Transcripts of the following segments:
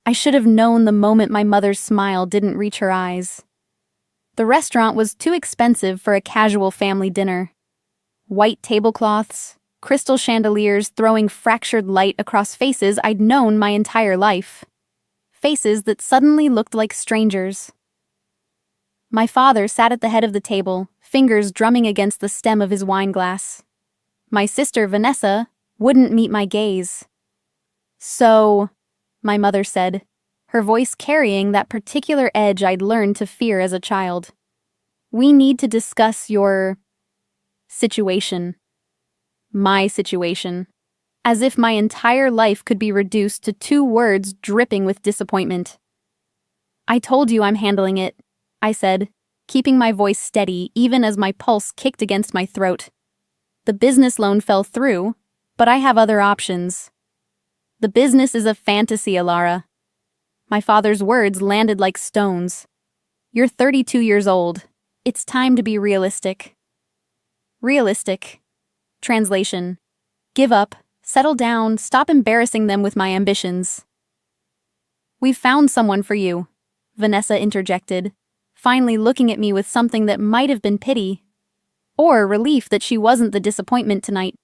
I should have known the moment my mother's smile didn't reach her eyes. The restaurant was too expensive for a casual family dinner. White tablecloths, crystal chandeliers throwing fractured light across faces I'd known my entire life. Faces that suddenly looked like strangers. My father sat at the head of the table, fingers drumming against the stem of his wine glass. My sister, Vanessa, wouldn't meet my gaze. "So," my mother said, her voice carrying that particular edge I'd learned to fear as a child. "We need to discuss your situation." My situation. As if my entire life could be reduced to 2 words dripping with disappointment. "I told you I'm handling it," I said, keeping my voice steady even as my pulse kicked against my throat. "The business loan fell through, but I have other options." "The business is a fantasy, Alara." My father's words landed like stones. "You're 32 years old. It's time to be realistic." Realistic. Translation. Give up, settle down, stop embarrassing them with my ambitions. "We've found someone for you," Vanessa interjected, finally looking at me with something that might have been pity, or relief that she wasn't the disappointment tonight.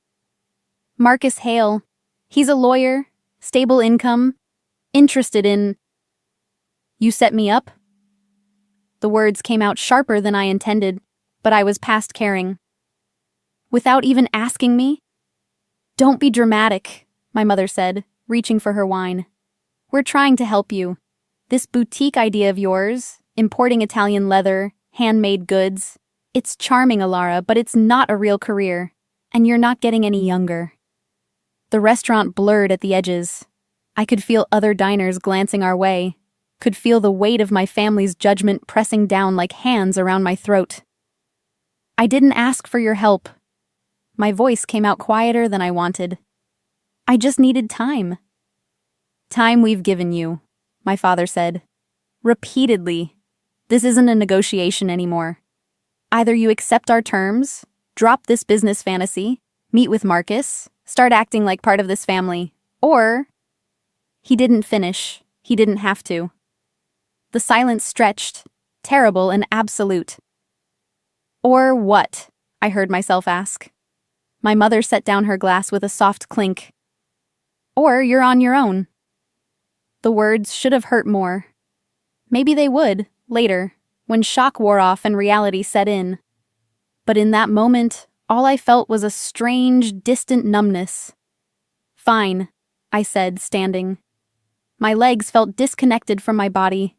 "Marcus Hale. He's a lawyer, stable income, interested in—" "You set me up?" The words came out sharper than I intended, but I was past caring. "Without even asking me?" "Don't be dramatic," my mother said, reaching for her wine. "We're trying to help you. This boutique idea of yours, importing Italian leather, handmade goods, it's charming, Alara, but it's not a real career, and you're not getting any younger." The restaurant blurred at the edges. I could feel other diners glancing our way, could feel the weight of my family's judgment pressing down like hands around my throat. "I didn't ask for your help." My voice came out quieter than I wanted. "I just needed time." "Time we've given you," my father said. "Repeatedly. This isn't a negotiation anymore. Either you accept our terms, drop this business fantasy, meet with Marcus, start acting like part of this family, or—" He didn't finish. He didn't have to. The silence stretched, terrible and absolute. "Or what?" I heard myself ask. My mother set down her glass with a soft clink. "Or you're on your own." The words should have hurt more. Maybe they would, later, when shock wore off and reality set in. But in that moment, all I felt was a strange, distant numbness. "Fine," I said, standing. My legs felt disconnected from my body.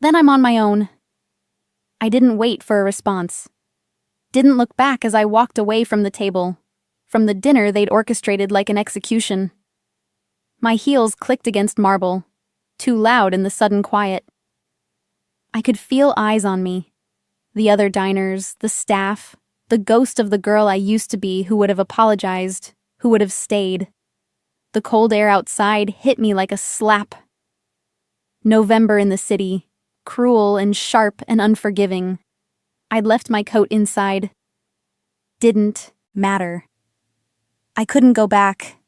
"Then I'm on my own." I didn't wait for a response. Didn't look back as I walked away from the table, from the dinner they'd orchestrated like an execution. My heels clicked against marble, too loud in the sudden quiet. I could feel eyes on me. The other diners, the staff, the ghost of the girl I used to be who would have apologized, who would have stayed. The cold air outside hit me like a slap. November in the city, cruel and sharp and unforgiving. I'd left my coat inside. Didn't matter. I couldn't go back.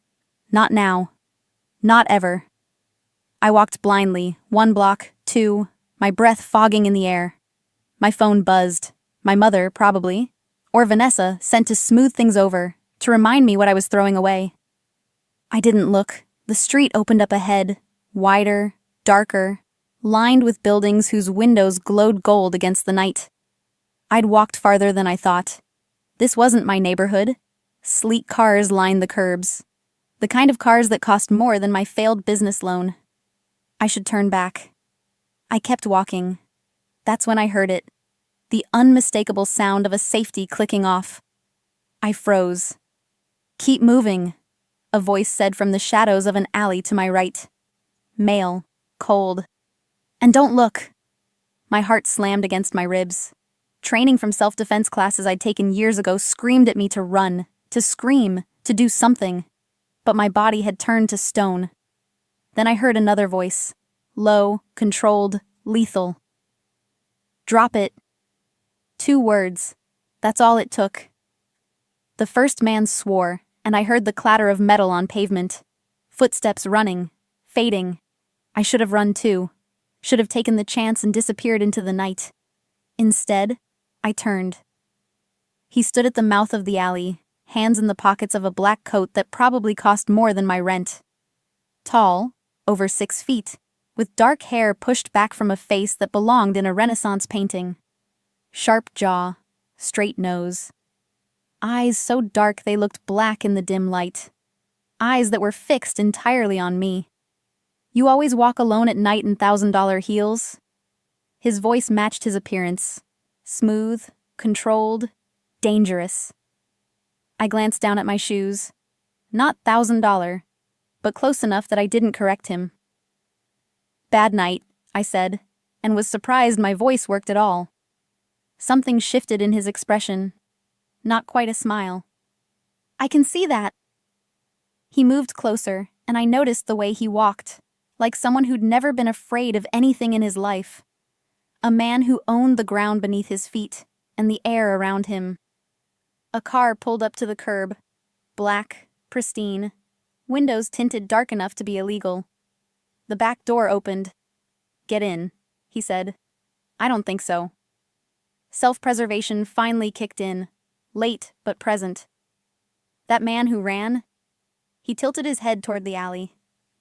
Not now. Not ever. I walked blindly, 1 block, 2, my breath fogging in the air. My phone buzzed. My mother, probably, or Vanessa, sent to smooth things over, to remind me what I was throwing away. I didn't look. The street opened up ahead, wider, darker, lined with buildings whose windows glowed gold against the night. I'd walked farther than I thought. This wasn't my neighborhood. Sleek cars lined the curbs. The kind of cars that cost more than my failed business loan. I should turn back. I kept walking. That's when I heard it. The unmistakable sound of a safety clicking off. I froze. "Keep moving," a voice said from the shadows of an alley to my right. Male, cold. "And don't look." My heart slammed against my ribs. Training from self-defense classes I'd taken years ago screamed at me to run, to scream, to do something. But my body had turned to stone. Then I heard another voice. Low, controlled, lethal. "Drop it." 2 words. That's all it took. The first man swore, and I heard the clatter of metal on pavement. Footsteps running, fading. I should have run too. Should have taken the chance and disappeared into the night. Instead, I turned. He stood at the mouth of the alley, hands in the pockets of a black coat that probably cost more than my rent. Tall, over 6 feet, with dark hair pushed back from a face that belonged in a Renaissance painting. Sharp jaw, straight nose. Eyes so dark they looked black in the dim light. Eyes that were fixed entirely on me. You always walk alone at night in $1,000 heels? His voice matched his appearance. Smooth, controlled, dangerous. I glanced down at my shoes. Not $1,000, but close enough that I didn't correct him. Bad night, I said, and was surprised my voice worked at all. Something shifted in his expression. Not quite a smile. I can see that. He moved closer, and I noticed the way he walked, like someone who'd never been afraid of anything in his life. A man who owned the ground beneath his feet and the air around him. A car pulled up to the curb. Black, pristine, windows tinted dark enough to be illegal. The back door opened. Get in, he said. I don't think so. Self-preservation finally kicked in, late but present. That man who ran? He tilted his head toward the alley.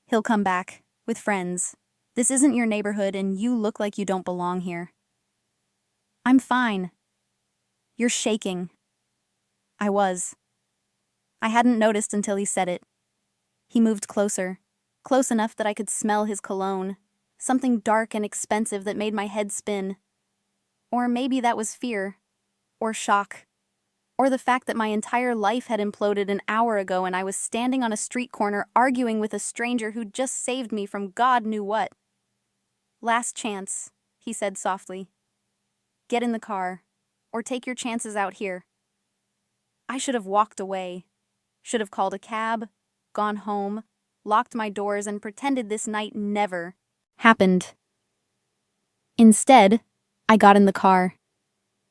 He'll come back, with friends. This isn't your neighborhood and you look like you don't belong here. I'm fine. You're shaking. I was. I hadn't noticed until he said it. He moved closer, close enough that I could smell his cologne, something dark and expensive that made my head spin. Or maybe that was fear, or shock, or the fact that my entire life had imploded an hour ago and I was standing on a street corner arguing with a stranger who'd just saved me from God knew what. Last chance, he said softly. Get in the car, or take your chances out here. I should have walked away, should have called a cab, gone home, locked my doors and pretended this night never happened. Instead, I got in the car.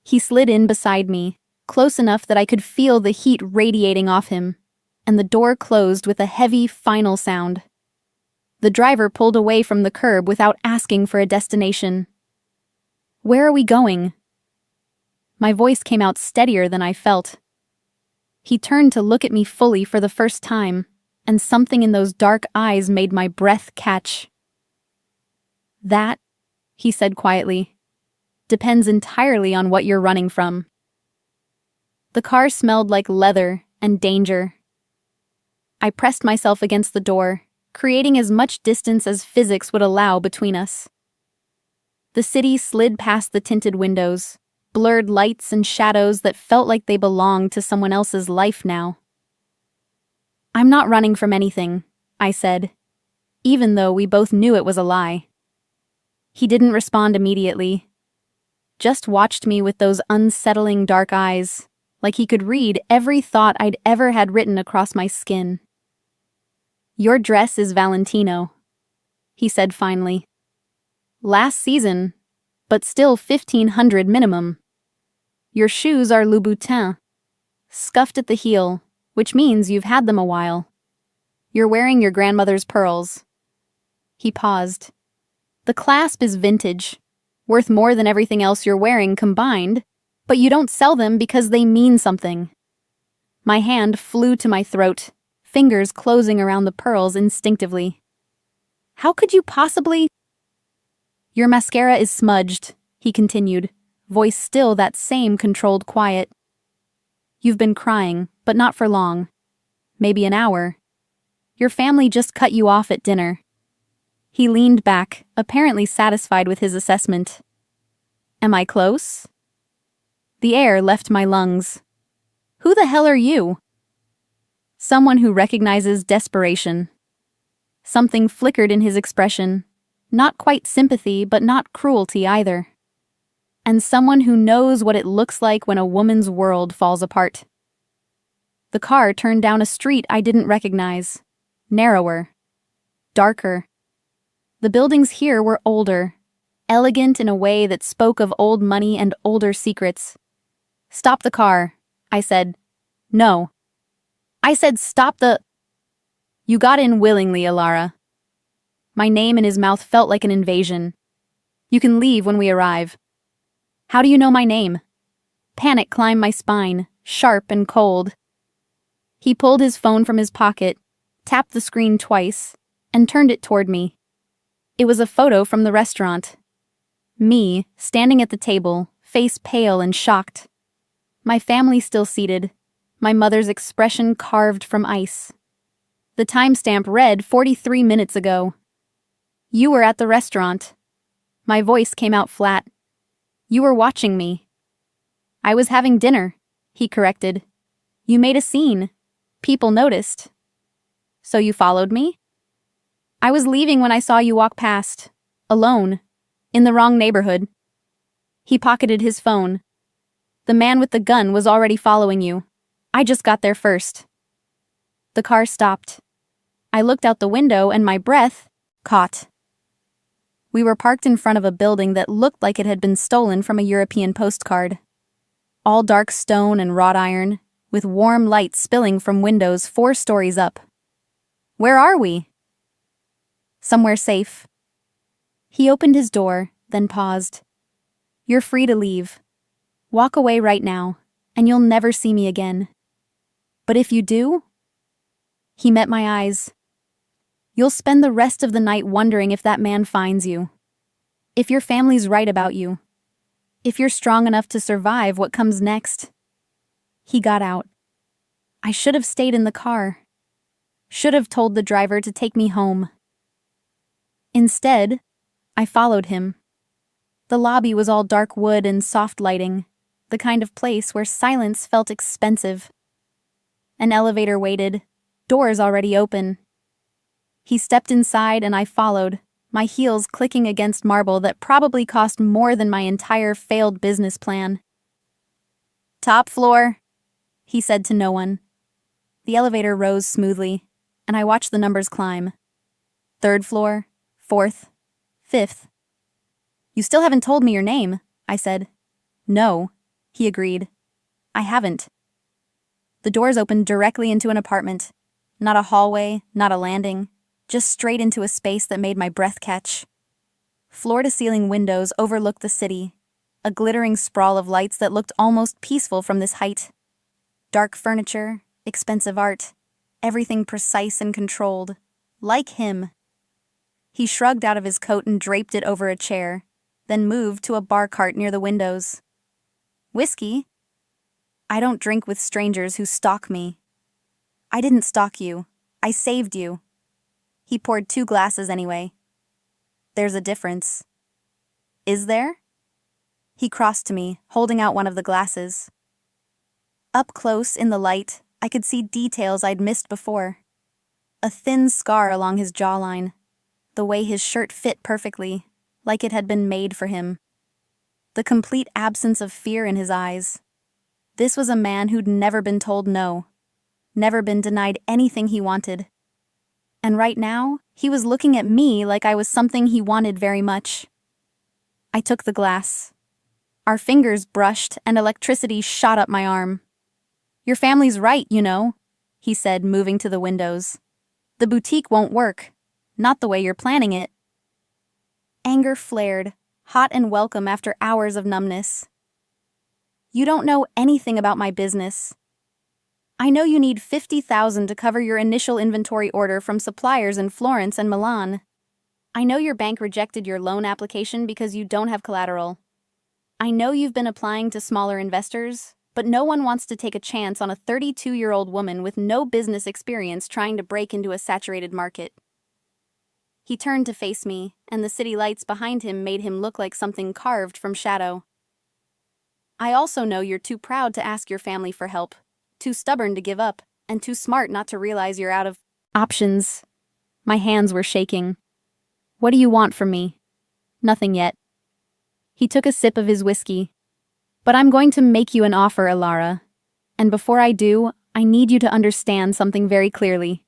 He slid in beside me, close enough that I could feel the heat radiating off him, and the door closed with a heavy, final sound. The driver pulled away from the curb without asking for a destination. Where are we going? My voice came out steadier than I felt. He turned to look at me fully for the first time, and something in those dark eyes made my breath catch. That, he said quietly, depends entirely on what you're running from. The car smelled like leather and danger. I pressed myself against the door, creating as much distance as physics would allow between us. The city slid past the tinted windows, blurred lights and shadows that felt like they belonged to someone else's life now. I'm not running from anything, I said, even though we both knew it was a lie. He didn't respond immediately, just watched me with those unsettling dark eyes, like he could read every thought I'd ever had written across my skin. Your dress is Valentino, he said finally. Last season, but still 1,500 minimum. Your shoes are Louboutin, scuffed at the heel, which means you've had them a while. You're wearing your grandmother's pearls. He paused. The clasp is vintage, worth more than everything else you're wearing combined, but you don't sell them because they mean something. My hand flew to my throat, fingers closing around the pearls instinctively. How could you possibly? Your mascara is smudged, he continued, voice still that same controlled quiet. You've been crying, but not for long. Maybe an hour. Your family just cut you off at dinner. He leaned back, apparently satisfied with his assessment. Am I close? The air left my lungs. Who the hell are you? Someone who recognizes desperation. Something flickered in his expression. Not quite sympathy, but not cruelty either. And someone who knows what it looks like when a woman's world falls apart. The car turned down a street I didn't recognize. Narrower. Darker. The buildings here were older. Elegant in a way that spoke of old money and older secrets. Stop the car, I said. No. I said stop the... You got in willingly, Alara. My name in his mouth felt like an invasion. You can leave when we arrive. How do you know my name? Panic climbed my spine, sharp and cold. He pulled his phone from his pocket, tapped the screen twice, and turned it toward me. It was a photo from the restaurant. Me, standing at the table, face pale and shocked. My family still seated, my mother's expression carved from ice. The timestamp read 43 minutes ago. You were at the restaurant. My voice came out flat. You were watching me. I was having dinner, he corrected. You made a scene. People noticed. So you followed me? I was leaving when I saw you walk past, alone, in the wrong neighborhood. He pocketed his phone. The man with the gun was already following you. I just got there first. The car stopped. I looked out the window and my breath caught. We were parked in front of a building that looked like it had been stolen from a European postcard. All dark stone and wrought iron, with warm light spilling from windows 4 stories up. Where are we? Somewhere safe. He opened his door, then paused. You're free to leave. Walk away right now, and you'll never see me again. But if you do? He met my eyes. You'll spend the rest of the night wondering if that man finds you. If your family's right about you. If you're strong enough to survive what comes next. He got out. I should have stayed in the car. Should have told the driver to take me home. Instead, I followed him. The lobby was all dark wood and soft lighting, the kind of place where silence felt expensive. An elevator waited, doors already open. He stepped inside and I followed, my heels clicking against marble that probably cost more than my entire failed business plan. Top floor, he said to no one. The elevator rose smoothly, and I watched the numbers climb. 3rd floor, 4th, 5th. You still haven't told me your name, I said. No, he agreed. I haven't. The doors opened directly into an apartment. Not a hallway, not a landing, just straight into a space that made my breath catch. Floor-to-ceiling windows overlooked the city, a glittering sprawl of lights that looked almost peaceful from this height. Dark furniture, expensive art, everything precise and controlled, like him. He shrugged out of his coat and draped it over a chair, then moved to a bar cart near the windows. Whiskey? I don't drink with strangers who stalk me. I didn't stalk you. I saved you. He poured 2 glasses anyway. There's a difference. Is there? He crossed to me, holding out one of the glasses. Up close in the light, I could see details I'd missed before. A thin scar along his jawline, the way his shirt fit perfectly, like it had been made for him. The complete absence of fear in his eyes. This was a man who'd never been told no, never been denied anything he wanted. And right now, he was looking at me like I was something he wanted very much. I took the glass. Our fingers brushed and electricity shot up my arm. Your family's right, you know, he said, moving to the windows. The boutique won't work. Not the way you're planning it. Anger flared, hot and welcome after hours of numbness. You don't know anything about my business. I know you need $50,000 to cover your initial inventory order from suppliers in Florence and Milan. I know your bank rejected your loan application because you don't have collateral. I know you've been applying to smaller investors, but no one wants to take a chance on a 32-year-old woman with no business experience trying to break into a saturated market. He turned to face me, and the city lights behind him made him look like something carved from shadow. I also know you're too proud to ask your family for help, too stubborn to give up, and too smart not to realize you're out of options. My hands were shaking. What do you want from me? Nothing yet. He took a sip of his whiskey. But I'm going to make you an offer, Alara. And before I do, I need you to understand something very clearly.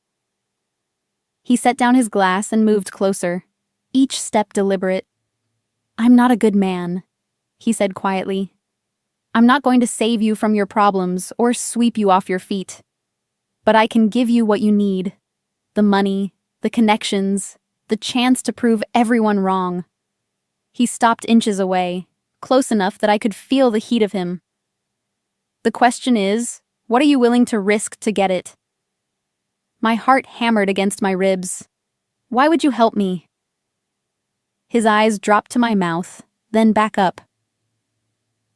He set down his glass and moved closer, each step deliberate. I'm not a good man, he said quietly. I'm not going to save you from your problems or sweep you off your feet. But I can give you what you need. The money, the connections, the chance to prove everyone wrong. He stopped inches away, close enough that I could feel the heat of him. The question is, what are you willing to risk to get it? My heart hammered against my ribs. Why would you help me? His eyes dropped to my mouth, then back up.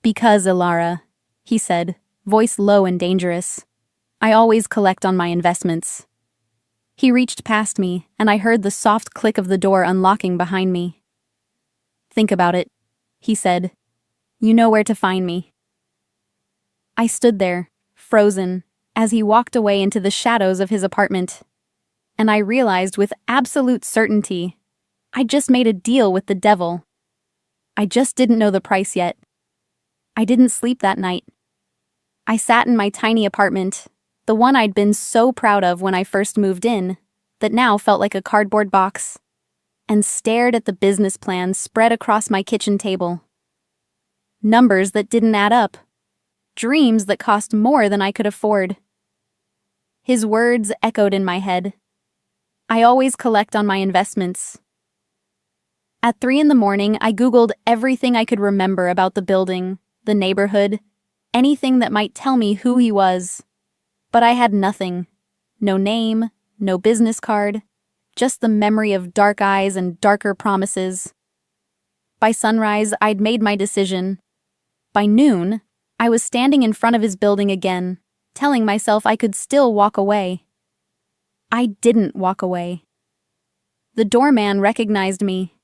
Because, Ilara, he said, voice low and dangerous. I always collect on my investments. He reached past me, and I heard the soft click of the door unlocking behind me. Think about it, he said. You know where to find me. I stood there, frozen, as he walked away into the shadows of his apartment. And I realized with absolute certainty, I just made a deal with the devil. I just didn't know the price yet. I didn't sleep that night. I sat in my tiny apartment, the one I'd been so proud of when I first moved in, that now felt like a cardboard box, and stared at the business plan spread across my kitchen table. Numbers that didn't add up. Dreams that cost more than I could afford. His words echoed in my head. I always collect on my investments. At 3 a.m, I Googled everything I could remember about the building, the neighborhood, anything that might tell me who he was. But I had nothing. No name, no business card, just the memory of dark eyes and darker promises. By sunrise, I'd made my decision. By noon, I was standing in front of his building again, telling myself I could still walk away. I didn't walk away. The doorman recognized me.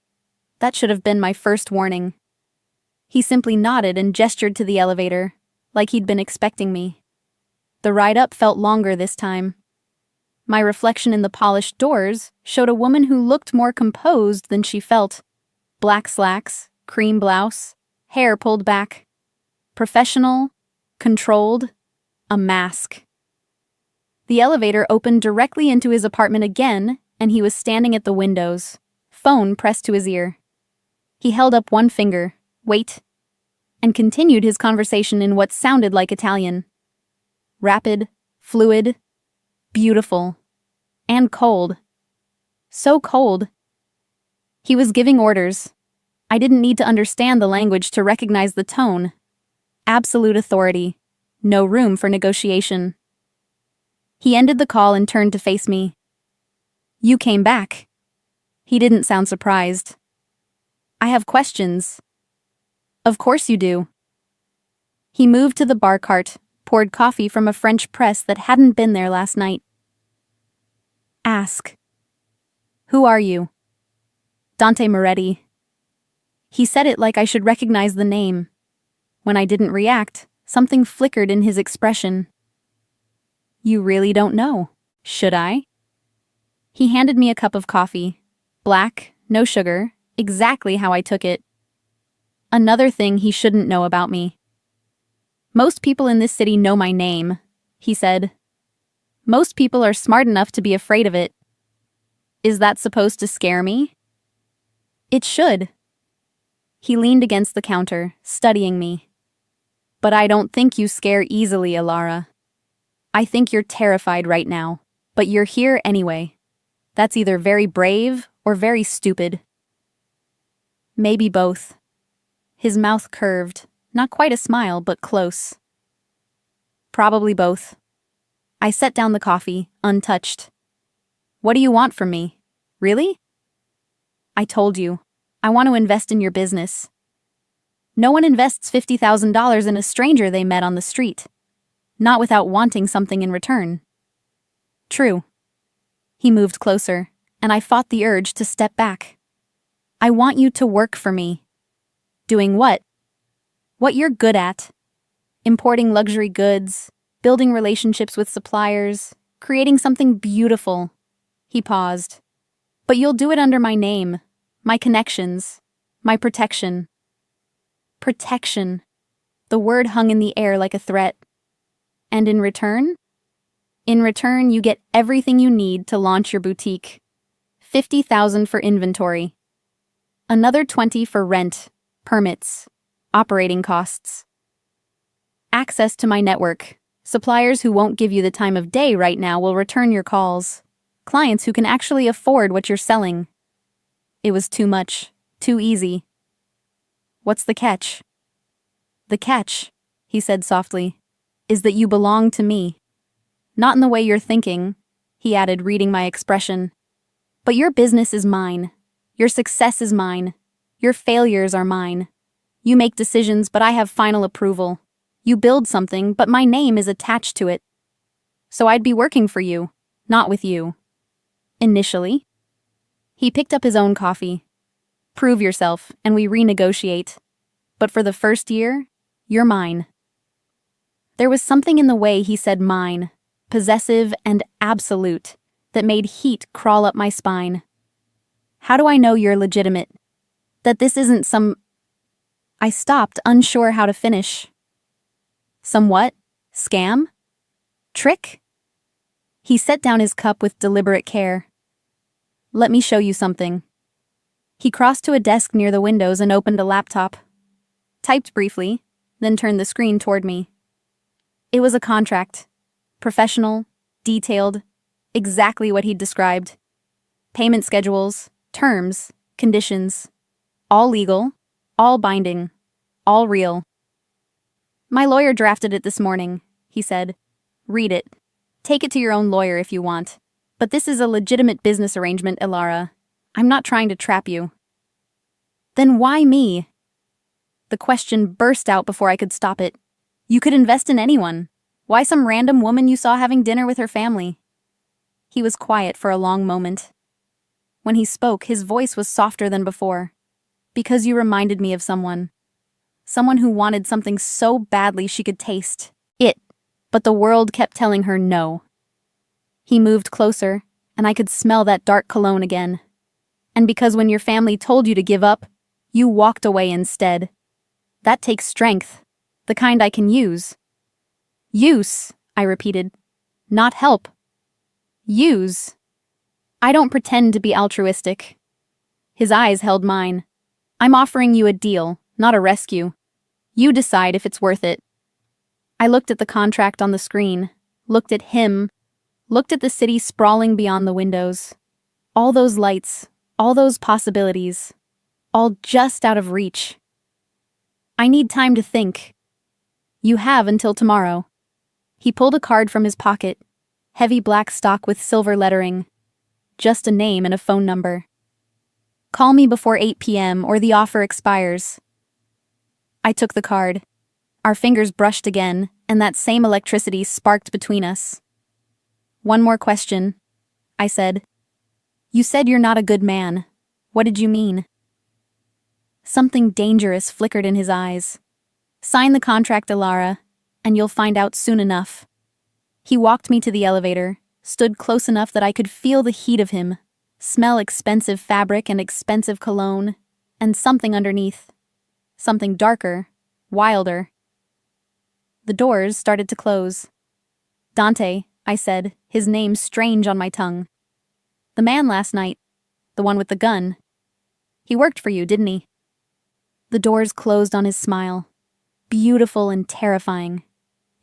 That should have been my first warning. He simply nodded and gestured to the elevator, like he'd been expecting me. The ride up felt longer this time. My reflection in the polished doors showed a woman who looked more composed than she felt. Black slacks, cream blouse, hair pulled back. Professional, controlled, a mask. The elevator opened directly into his apartment again, and he was standing at the windows, phone pressed to his ear. He held up one finger, wait, and continued his conversation in what sounded like Italian. Rapid, fluid, beautiful, and cold. So cold. He was giving orders. I didn't need to understand the language to recognize the tone. Absolute authority. No room for negotiation. He ended the call and turned to face me. You came back. He didn't sound surprised. I have questions. Of course you do. He moved to the bar cart, poured coffee from a French press that hadn't been there last night. Ask. Who are you? Dante Moretti. He said it like I should recognize the name. When I didn't react, something flickered in his expression. You really don't know, should I? He handed me a cup of coffee. Black, no sugar, exactly how I took it. Another thing he shouldn't know about me. Most people in this city know my name, he said. Most people are smart enough to be afraid of it. Is that supposed to scare me? It should. He leaned against the counter, studying me. But I don't think you scare easily, Ilara. I think you're terrified right now, but you're here anyway. That's either very brave or very stupid. Maybe both. His mouth curved, not quite a smile, but close. Probably both. I set down the coffee, untouched. What do you want from me? Really? I told you. I want to invest in your business. No one invests $50,000 in a stranger they met on the street. Not without wanting something in return. True. He moved closer, and I fought the urge to step back. I want you to work for me. Doing what? What you're good at. Importing luxury goods, building relationships with suppliers, creating something beautiful. He paused. But you'll do it under my name, my connections, my protection. Protection. The word hung in the air like a threat. And in return? In return, you get everything you need to launch your boutique. $50,000 for inventory. Another $20,000 for rent, permits, operating costs. Access to my network. Suppliers who won't give you the time of day right now will return your calls. Clients who can actually afford what you're selling. It was too much, too easy. What's the catch? The catch, he said softly, is that you belong to me. Not in the way you're thinking, he added, reading my expression. But your business is mine. Your success is mine. Your failures are mine. You make decisions, but I have final approval. You build something, but my name is attached to it. So I'd be working for you, not with you. Initially. He picked up his own coffee. Prove yourself, and we renegotiate. But for the first year, you're mine. There was something in the way he said mine, possessive and absolute, that made heat crawl up my spine. How do I know you're legitimate? That this isn't some... I stopped, unsure how to finish. Some what? Scam? Trick? He set down his cup with deliberate care. Let me show you something. He crossed to a desk near the windows and opened a laptop. Typed briefly, then turned the screen toward me. It was a contract. Professional, detailed, exactly what he'd described. Payment schedules, terms, conditions. All legal, all binding, all real. My lawyer drafted it this morning, he said. Read it. Take it to your own lawyer if you want. But this is a legitimate business arrangement, Ilara. I'm not trying to trap you. Then why me? The question burst out before I could stop it. You could invest in anyone. Why some random woman you saw having dinner with her family? He was quiet for a long moment. When he spoke, his voice was softer than before. Because you reminded me of someone. Someone who wanted something so badly she could taste it, but the world kept telling her no. He moved closer, and I could smell that dark cologne again. And because when your family told you to give up, you walked away instead. That takes strength, the kind I can use. Use, I repeated. Not help. Use. I don't pretend to be altruistic. His eyes held mine. I'm offering you a deal, not a rescue. You decide if it's worth it. I looked at the contract on the screen, looked at him, looked at the city sprawling beyond the windows. All those lights, all those possibilities, all just out of reach. I need time to think. You have until tomorrow. He pulled a card from his pocket, heavy black stock with silver lettering. Just a name and a phone number. Call me before 8 p.m. or the offer expires. I took the card. Our fingers brushed again, and that same electricity sparked between us. One more question, I said. You said you're not a good man. What did you mean? Something dangerous flickered in his eyes. Sign the contract, Ilara, and you'll find out soon enough. He walked me to the elevator, stood close enough that I could feel the heat of him, smell expensive fabric and expensive cologne, and something underneath. Something darker, wilder. The doors started to close. Dante, I said, his name strange on my tongue. The man last night, the one with the gun. He worked for you, didn't he? The doors closed on his smile, beautiful and terrifying,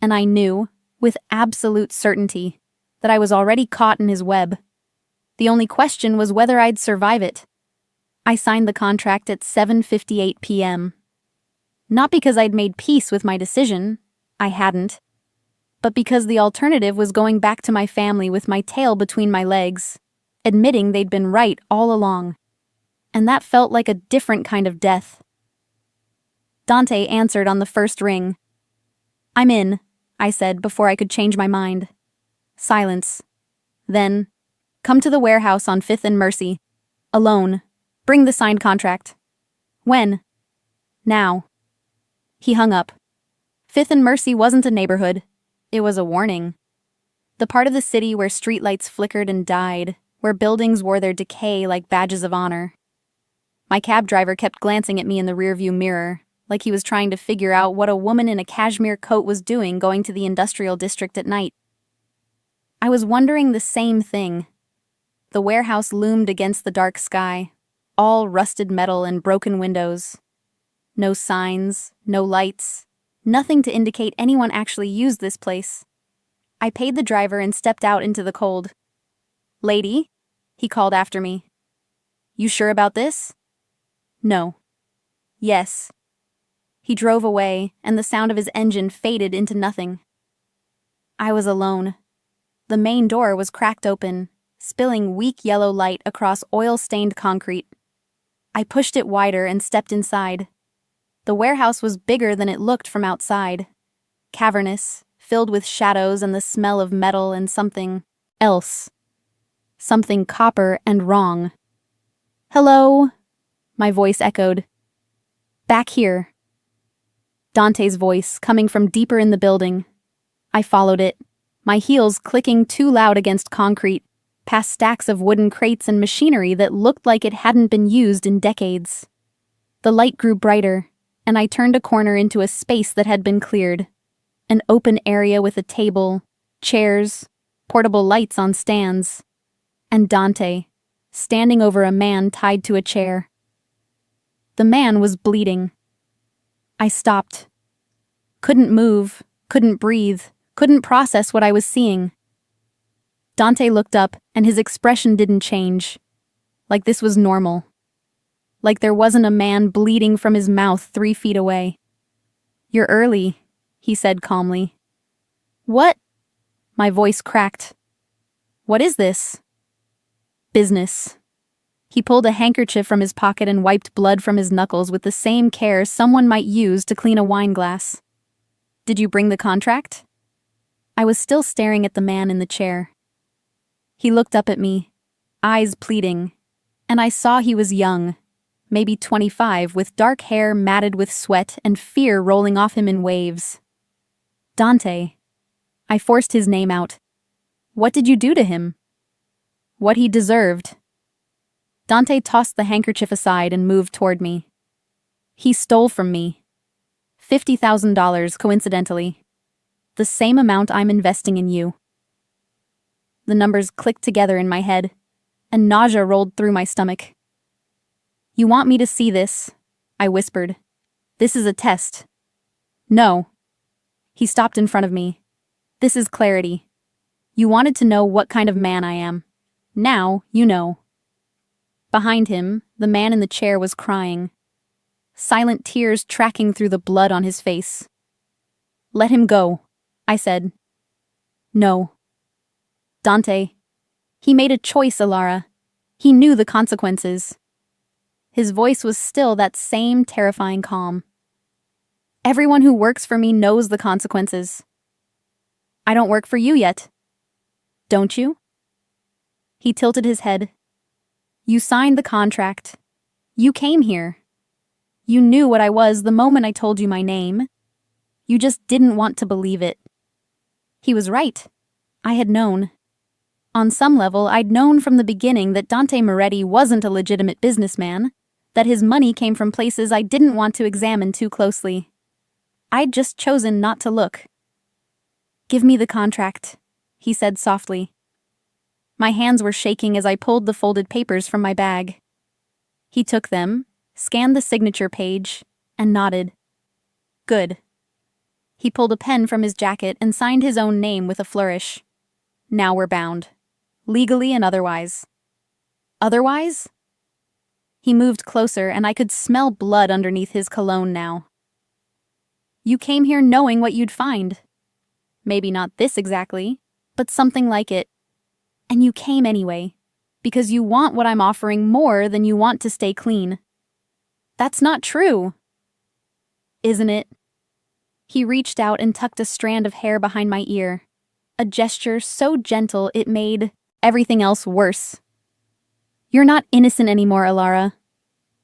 and I knew, with absolute certainty, that I was already caught in his web. The only question was whether I'd survive it. I signed the contract at 7:58 p.m. Not because I'd made peace with my decision, I hadn't, but because the alternative was going back to my family with my tail between my legs, admitting they'd been right all along. And that felt like a different kind of death. Dante answered on the first ring. I'm in, I said before I could change my mind. Silence. Then, come to the warehouse on 5th and Mercy. Alone. Bring the signed contract. When? Now. He hung up. 5th and Mercy wasn't a neighborhood. It was a warning. The part of the city where streetlights flickered and died, where buildings wore their decay like badges of honor. My cab driver kept glancing at me in the rearview mirror, like he was trying to figure out what a woman in a cashmere coat was doing going to the industrial district at night. I was wondering the same thing. The warehouse loomed against the dark sky, all rusted metal and broken windows. No signs, no lights, nothing to indicate anyone actually used this place. I paid the driver and stepped out into the cold. Lady, he called after me. You sure about this? No. Yes. He drove away, and the sound of his engine faded into nothing. I was alone. The main door was cracked open, spilling weak yellow light across oil-stained concrete. I pushed it wider and stepped inside. The warehouse was bigger than it looked from outside. Cavernous, filled with shadows and the smell of metal and something else. Something copper and wrong. "Hello?" my voice echoed. "Back here." Dante's voice, coming from deeper in the building. I followed it, my heels clicking too loud against concrete, past stacks of wooden crates and machinery that looked like it hadn't been used in decades. The light grew brighter, and I turned a corner into a space that had been cleared. An open area with a table, chairs, portable lights on stands, and Dante, standing over a man tied to a chair. The man was bleeding. I stopped. Couldn't move, couldn't breathe, couldn't process what I was seeing. Dante looked up, and his expression didn't change. Like this was normal. Like there wasn't a man bleeding from his mouth 3 feet away. "You're early," he said calmly. "What?" My voice cracked. "What is this?" "Business." He pulled a handkerchief from his pocket and wiped blood from his knuckles with the same care someone might use to clean a wine glass. "Did you bring the contract?" I was still staring at the man in the chair. He looked up at me, eyes pleading, and I saw he was young, maybe 25, with dark hair matted with sweat and fear rolling off him in waves. "Dante." I forced his name out. "What did you do to him?" "What he deserved." Dante tossed the handkerchief aside and moved toward me. "He stole from me. $50,000, coincidentally. The same amount I'm investing in you." The numbers clicked together in my head, and nausea rolled through my stomach. "You want me to see this?" I whispered. "This is a test." "No." He stopped in front of me. "This is clarity. You wanted to know what kind of man I am. Now you know." Behind him, the man in the chair was crying. Silent tears tracking through the blood on his face. "Let him go," I said. "No." "Dante. He made a choice, Alara. He knew the consequences." His voice was still that same terrifying calm. "Everyone who works for me knows the consequences." "I don't work for you yet." "Don't you?" He tilted his head. "You signed the contract. You came here. You knew what I was the moment I told you my name. You just didn't want to believe it." He was right. I had known. On some level, I'd known from the beginning that Dante Moretti wasn't a legitimate businessman, that his money came from places I didn't want to examine too closely. I'd just chosen not to look. "Give me the contract," he said softly. My hands were shaking as I pulled the folded papers from my bag. He took them, scanned the signature page, and nodded. "Good." He pulled a pen from his jacket and signed his own name with a flourish. "Now we're bound. Legally and otherwise." "Otherwise?" He moved closer, and I could smell blood underneath his cologne now. "You came here knowing what you'd find. Maybe not this exactly, but something like it. And you came anyway, because you want what I'm offering more than you want to stay clean." "That's not true." "Isn't it?" He reached out and tucked a strand of hair behind my ear, a gesture so gentle it made everything else worse. "You're not innocent anymore, Alara.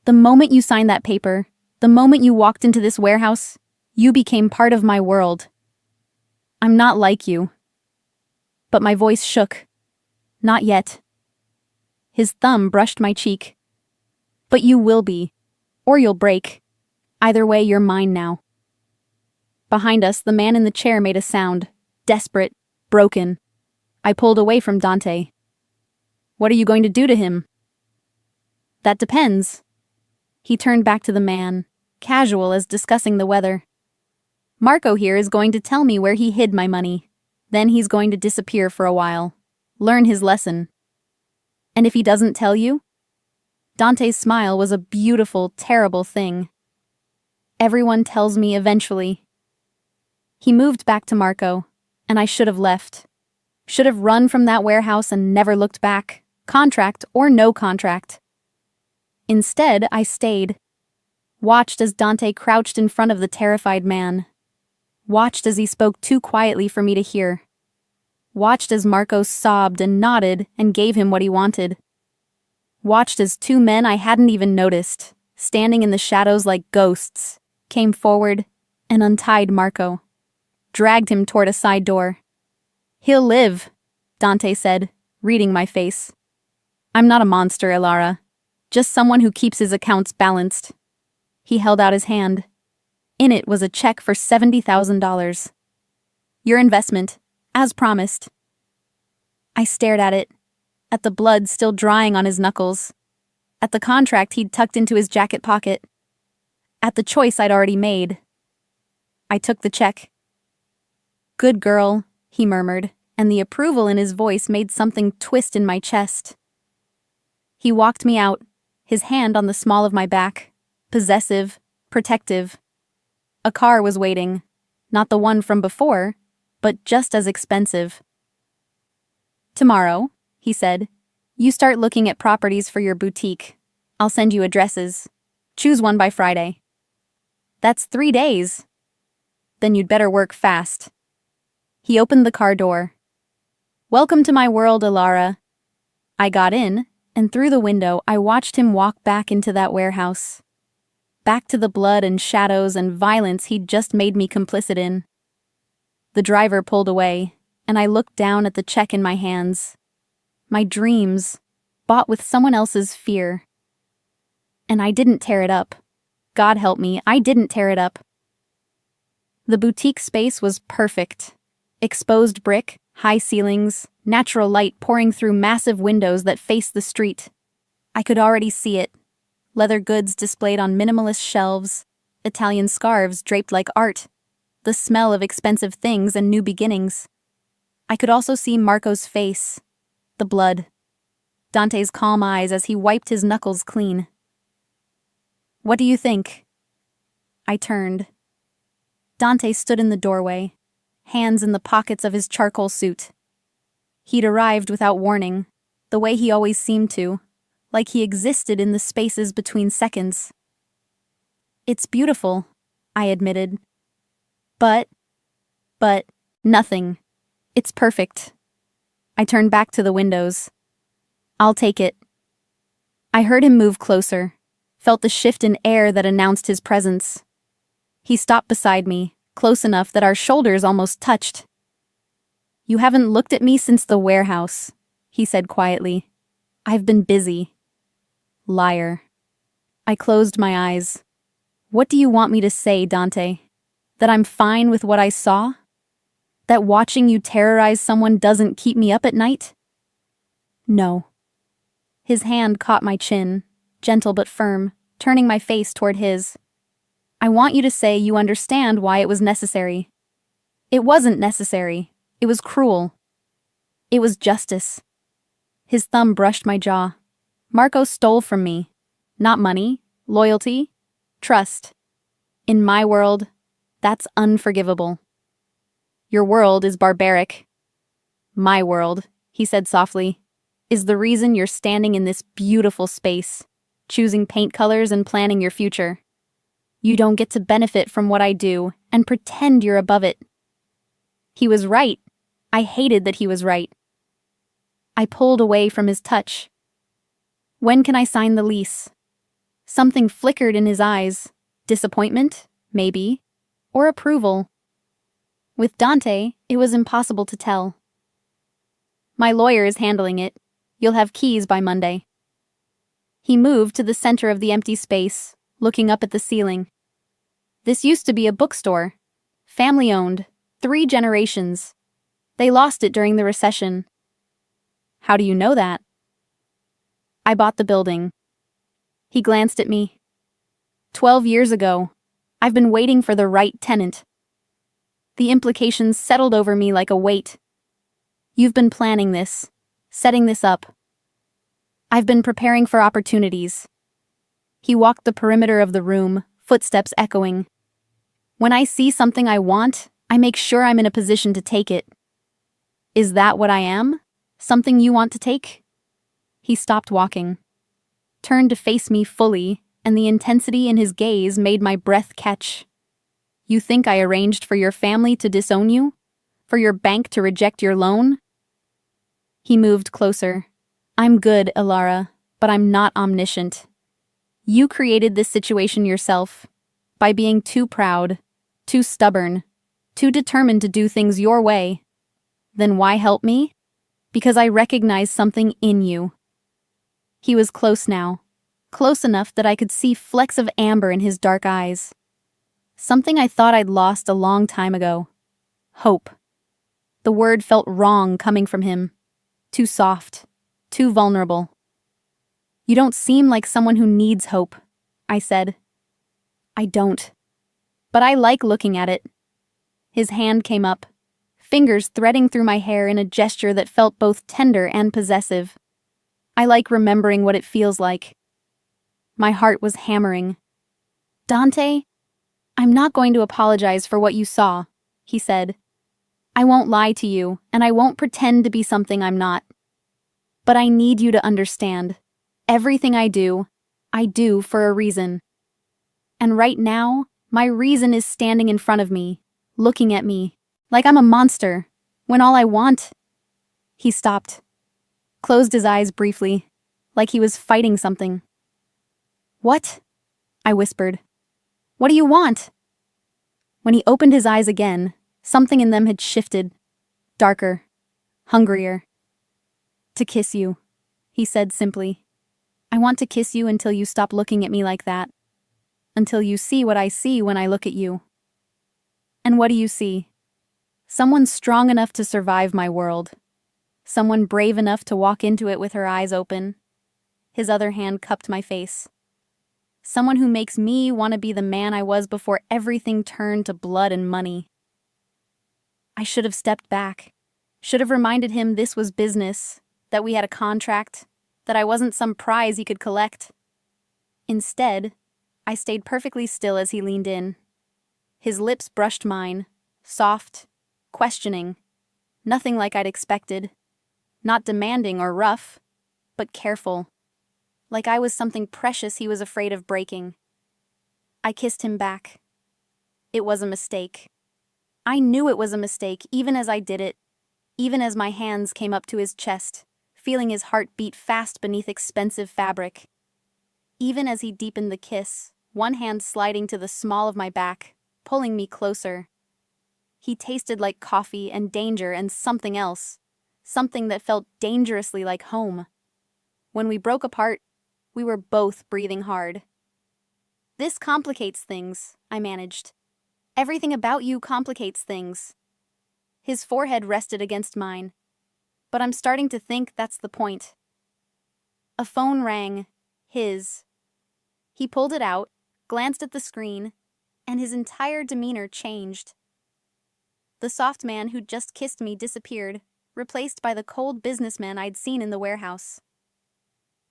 The moment you signed that paper, the moment you walked into this warehouse, you became part of my world. I'm not like you." But my voice shook. "Not yet." His thumb brushed my cheek. "But you will be, or you'll break. Either way, you're mine now." Behind us, the man in the chair made a sound, desperate, broken. I pulled away from Dante. "What are you going to do to him?" "That depends." He turned back to the man, casual as discussing the weather. "Marco here is going to tell me where he hid my money. Then he's going to disappear for a while. Learn his lesson. And if he doesn't tell you?" Dante's smile was a beautiful, terrible thing. Everyone tells me eventually. He moved back to Marco, and I should have left. Should have run from that warehouse and never looked back, contract or no contract. Instead, I stayed. Watched as Dante crouched in front of the terrified man. Watched as he spoke too quietly for me to hear. Watched as Marco sobbed and nodded and gave him what he wanted. Watched as two men I hadn't even noticed, standing in the shadows like ghosts, came forward and untied Marco. Dragged him toward a side door. "He'll live," Dante said, reading my face. "I'm not a monster, Ilara. Just someone who keeps his accounts balanced." He held out his hand. In it was a check for $70,000. "Your investment, as promised." I stared at it, at the blood still drying on his knuckles, at the contract he'd tucked into his jacket pocket, at the choice I'd already made. I took the check. "Good girl," he murmured, and the approval in his voice made something twist in my chest. He walked me out, his hand on the small of my back, possessive, protective. A car was waiting, not the one from before, but just as expensive. "Tomorrow," he said, "you start looking at properties for your boutique. I'll send you addresses. Choose one by Friday." "That's 3 days." "Then you'd better work fast." He opened the car door. "Welcome to my world, Ilara." I got in, and through the window I watched him walk back into that warehouse. Back to the blood and shadows and violence he'd just made me complicit in. The driver pulled away, and I looked down at the check in my hands. My dreams, bought with someone else's fear. And I didn't tear it up. God help me, I didn't tear it up. The boutique space was perfect. Exposed brick, high ceilings, natural light pouring through massive windows that faced the street. I could already see it. Leather goods displayed on minimalist shelves, Italian scarves draped like art, the smell of expensive things and new beginnings. I could also see Marco's face, the blood, Dante's calm eyes as he wiped his knuckles clean. "What do you think?" I turned. Dante stood in the doorway, hands in the pockets of his charcoal suit. He'd arrived without warning, the way he always seemed to, like he existed in the spaces between seconds. "It's beautiful," I admitted. But, nothing. It's perfect." I turned back to the windows. "I'll take it." I heard him move closer, felt the shift in air that announced his presence. He stopped beside me, close enough that our shoulders almost touched. "You haven't looked at me since the warehouse," he said quietly. "I've been busy." Liar. I closed my eyes. "What do you want me to say, Dante? That I'm fine with what I saw? That watching you terrorize someone doesn't keep me up at night?" "No." His hand caught my chin, gentle but firm, turning my face toward his. "I want you to say you understand why it was necessary. It wasn't necessary. It was cruel. It was justice." His thumb brushed my jaw. "Marco stole from me. Not money, loyalty, trust. In my world, that's unforgivable. Your world is barbaric. My world," he said softly, "is the reason you're standing in this beautiful space, choosing paint colors and planning your future. You don't get to benefit from what I do and pretend you're above it." He was right. I hated that he was right. I pulled away from his touch. "When can I sign the lease?" Something flickered in his eyes. Disappointment, maybe, or approval. With Dante, it was impossible to tell. "My lawyer is handling it. You'll have keys by Monday." He moved to the center of the empty space, looking up at the ceiling. "This used to be a bookstore. Family-owned, 3 generations. They lost it during the recession." "How do you know that?" "I bought the building." He glanced at me. 12 years ago. I've been waiting for the right tenant." The implications settled over me like a weight. "You've been planning this, setting this up." "I've been preparing for opportunities. He walked the perimeter of the room, footsteps echoing. When I see something I want, I make sure I'm in a position to take it. Is that what I am? Something you want to take? He stopped walking, turned to face me fully, and the intensity in his gaze made my breath catch. You think I arranged for your family to disown you? For your bank to reject your loan? He moved closer. I'm good, Ilara, but I'm not omniscient. You created this situation yourself, by being too proud, too stubborn, too determined to do things your way. Then why help me? Because I recognize something in you. He was close now, close enough that I could see flecks of amber in his dark eyes. Something I thought I'd lost a long time ago. Hope. The word felt wrong coming from him. Too soft, too vulnerable. You don't seem like someone who needs hope, I said. I don't. But I like looking at it. His hand came up, fingers threading through my hair in a gesture that felt both tender and possessive. I like remembering what it feels like. My heart was hammering. Dante, I'm not going to apologize for what you saw, he said. I won't lie to you, and I won't pretend to be something I'm not. But I need you to understand. Everything I do for a reason. And right now, my reason is standing in front of me, looking at me, like I'm a monster, when all I want... He stopped, closed his eyes briefly, like he was fighting something. What? I whispered. What do you want? When he opened his eyes again, something in them had shifted, darker, hungrier. To kiss you, he said simply. I want to kiss you until you stop looking at me like that. Until you see what I see when I look at you. And what do you see? Someone strong enough to survive my world. Someone brave enough to walk into it with her eyes open. His other hand cupped my face. Someone who makes me want to be the man I was before everything turned to blood and money. I should have stepped back. Should have reminded him this was business, that we had a contract, that I wasn't some prize he could collect. Instead, I stayed perfectly still as he leaned in. His lips brushed mine, soft, questioning, nothing like I'd expected. Not demanding or rough, but careful. Like I was something precious he was afraid of breaking. I kissed him back. It was a mistake. I knew it was a mistake even as I did it, even as my hands came up to his chest, feeling his heart beat fast beneath expensive fabric. Even as he deepened the kiss, one hand sliding to the small of my back, pulling me closer. He tasted like coffee and danger and something else, something that felt dangerously like home. When we broke apart, we were both breathing hard. This complicates things, I managed. Everything about you complicates things. His forehead rested against mine, but I'm starting to think that's the point. A phone rang, his. He pulled it out, glanced at the screen, and his entire demeanor changed. The soft man who'd just kissed me disappeared, replaced by the cold businessman I'd seen in the warehouse.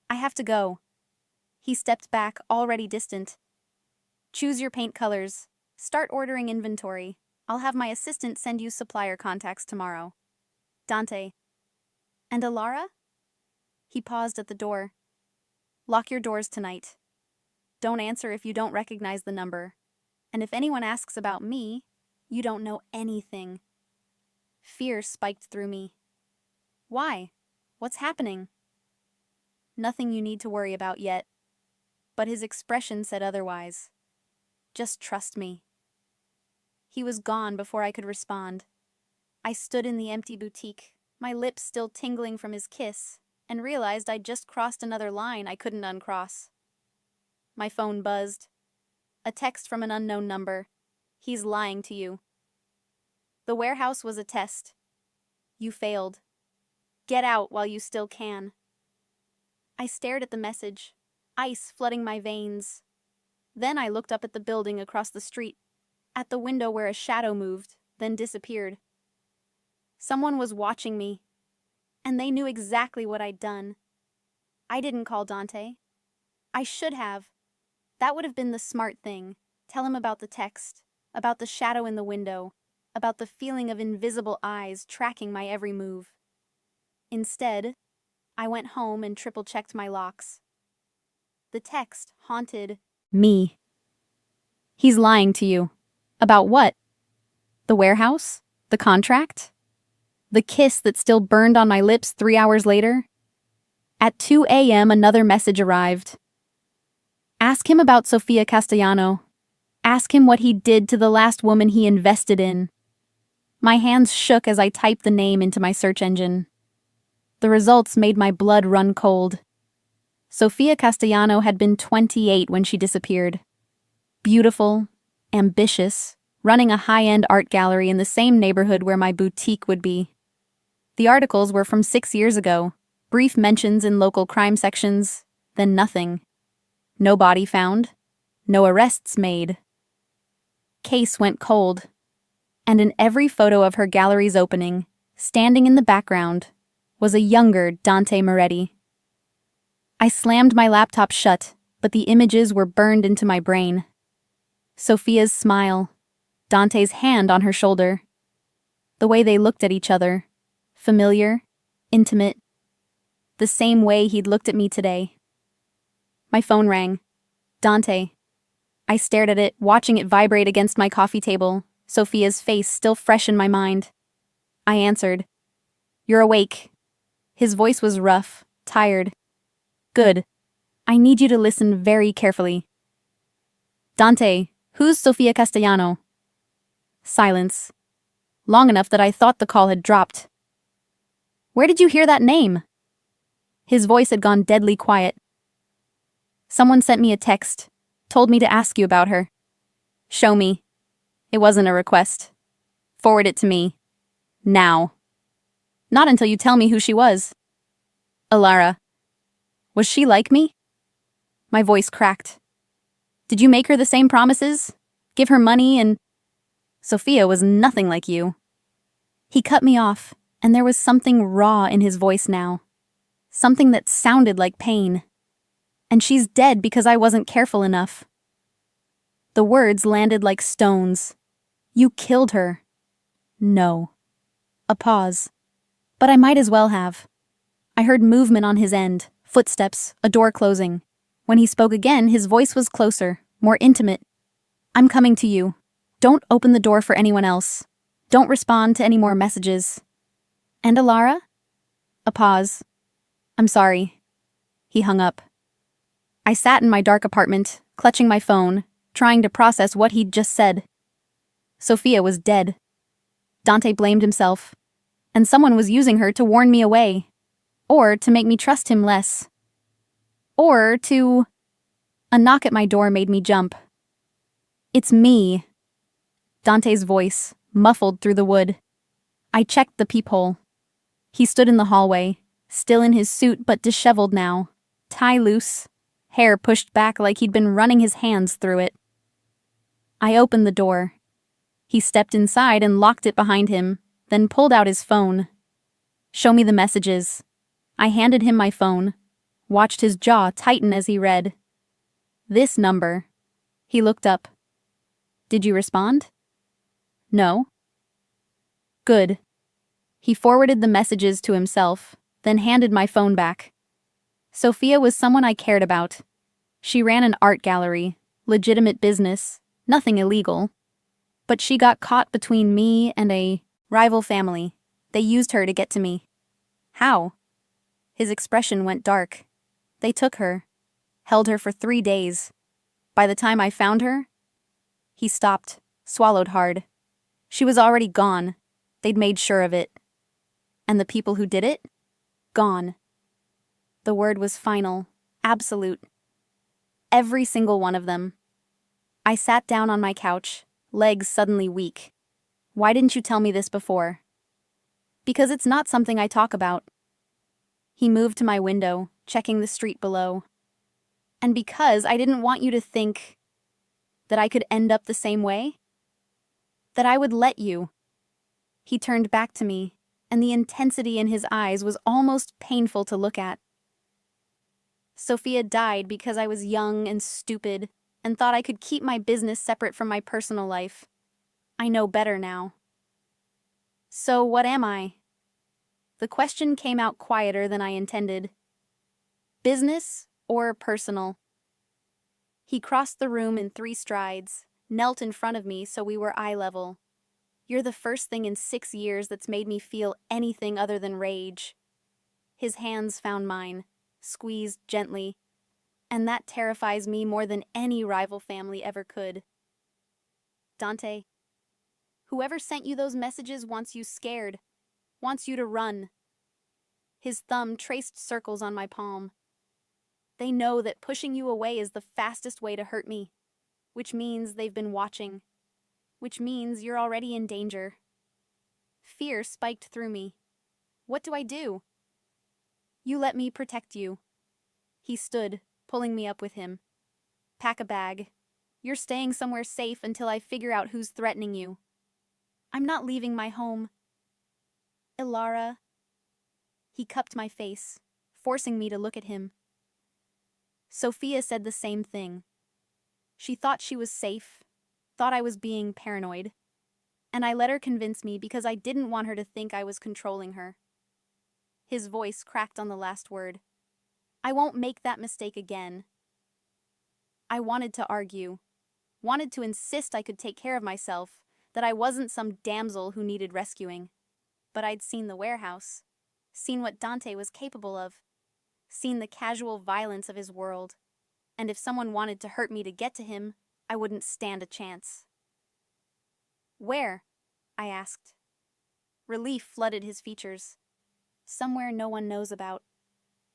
I have to go. He stepped back, already distant. Choose your paint colors. Start ordering inventory. I'll have my assistant send you supplier contacts tomorrow. Dante. And Ilara? He paused at the door. Lock your doors tonight. Don't answer if you don't recognize the number. And if anyone asks about me, you don't know anything. Fear spiked through me. Why? What's happening? Nothing you need to worry about yet. But his expression said otherwise. Just trust me. He was gone before I could respond. I stood in the empty boutique, my lips still tingling from his kiss, and realized I'd just crossed another line I couldn't uncross. My phone buzzed. A text from an unknown number. He's lying to you. The warehouse was a test. You failed. Get out while you still can. I stared at the message, ice flooding my veins. Then I looked up at the building across the street, at the window where a shadow moved, then disappeared. Someone was watching me, and they knew exactly what I'd done. I didn't call Dante. I should have. That would have been the smart thing. Tell him about the text, about the shadow in the window, about the feeling of invisible eyes tracking my every move. Instead, I went home and triple-checked my locks. The text haunted me. He's lying to you. About what? The warehouse? The contract? The kiss that still burned on my lips 3 hours later? At 2 a.m., another message arrived. Ask him about Sofia Castellano. Ask him what he did to the last woman he invested in. My hands shook as I typed the name into my search engine. The results made my blood run cold. Sofia Castellano had been 28 when she disappeared. Beautiful, ambitious, running a high-end art gallery in the same neighborhood where my boutique would be. The articles were from 6 years ago, brief mentions in local crime sections, then nothing. No body found, no arrests made. Case went cold, and in every photo of her gallery's opening, standing in the background, was a younger Dante Moretti. I slammed my laptop shut, but the images were burned into my brain. Sofia's smile, Dante's hand on her shoulder. The way they looked at each other, familiar, intimate, the same way he'd looked at me today. My phone rang. Dante. I stared at it, watching it vibrate against my coffee table, Sofia's face still fresh in my mind. I answered. You're awake. His voice was rough, tired. Good. I need you to listen very carefully. Dante, who's Sofia Castellano? Silence. Long enough that I thought the call had dropped. Where did you hear that name? His voice had gone deadly quiet. Someone sent me a text, told me to ask you about her. Show me. It wasn't a request. Forward it to me. Now. Not until you tell me who she was. Alara. Was she like me? My voice cracked. Did you make her the same promises? Give her money and... Sofia was nothing like you. He cut me off, and there was something raw in his voice now. Something that sounded like pain. And she's dead because I wasn't careful enough. The words landed like stones. You killed her. No. A pause. But I might as well have. I heard movement on his end, footsteps, a door closing. When he spoke again, his voice was closer, more intimate. I'm coming to you. Don't open the door for anyone else. Don't respond to any more messages. And Alara? A pause. I'm sorry. He hung up. I sat in my dark apartment, clutching my phone, trying to process what he'd just said. Sofia was dead. Dante blamed himself. And someone was using her to warn me away. Or to make me trust him less. Or to... A knock at my door made me jump. It's me. Dante's voice, muffled through the wood. I checked the peephole. He stood in the hallway, still in his suit but disheveled now, tie loose, hair pushed back like he'd been running his hands through it. I opened the door. He stepped inside and locked it behind him, then pulled out his phone. Show me the messages. I handed him my phone, watched his jaw tighten as he read. This number. He looked up. Did you respond? No. Good. He forwarded the messages to himself, then handed my phone back. Sofia was someone I cared about. She ran an art gallery, legitimate business, nothing illegal. But she got caught between me and a rival family. They used her to get to me. How? His expression went dark. They took her, held her for 3 days. By the time I found her, he stopped, swallowed hard. She was already gone. They'd made sure of it. And the people who did it? Gone. The word was final, absolute. Every single one of them. I sat down on my couch, legs suddenly weak. Why didn't you tell me this before? Because it's not something I talk about. He moved to my window, checking the street below. And because I didn't want you to think that I could end up the same way. That I would let you. He turned back to me, and the intensity in his eyes was almost painful to look at. Sofia died because I was young and stupid, and thought I could keep my business separate from my personal life. I know better now. So what am I? The question came out quieter than I intended. Business or personal? He crossed the room in 3 strides, knelt in front of me so we were eye level. You're the first thing in 6 years that's made me feel anything other than rage. His hands found mine, squeezed gently, and that terrifies me more than any rival family ever could. Dante, whoever sent you those messages wants you scared, wants you to run. His thumb traced circles on my palm. They know that pushing you away is the fastest way to hurt me, which means they've been watching, which means you're already in danger. Fear spiked through me. What do I do? You let me protect you. He stood, pulling me up with him. Pack a bag. You're staying somewhere safe until I figure out who's threatening you. I'm not leaving my home. Ilara. He cupped my face, forcing me to look at him. Sophia said the same thing. She thought she was safe, thought I was being paranoid, and I let her convince me because I didn't want her to think I was controlling her. His voice cracked on the last word. I won't make that mistake again. I wanted to argue, wanted to insist I could take care of myself, that I wasn't some damsel who needed rescuing. But I'd seen the warehouse, seen what Dante was capable of, seen the casual violence of his world, and if someone wanted to hurt me to get to him, I wouldn't stand a chance. Where? I asked. Relief flooded his features. Somewhere no one knows about.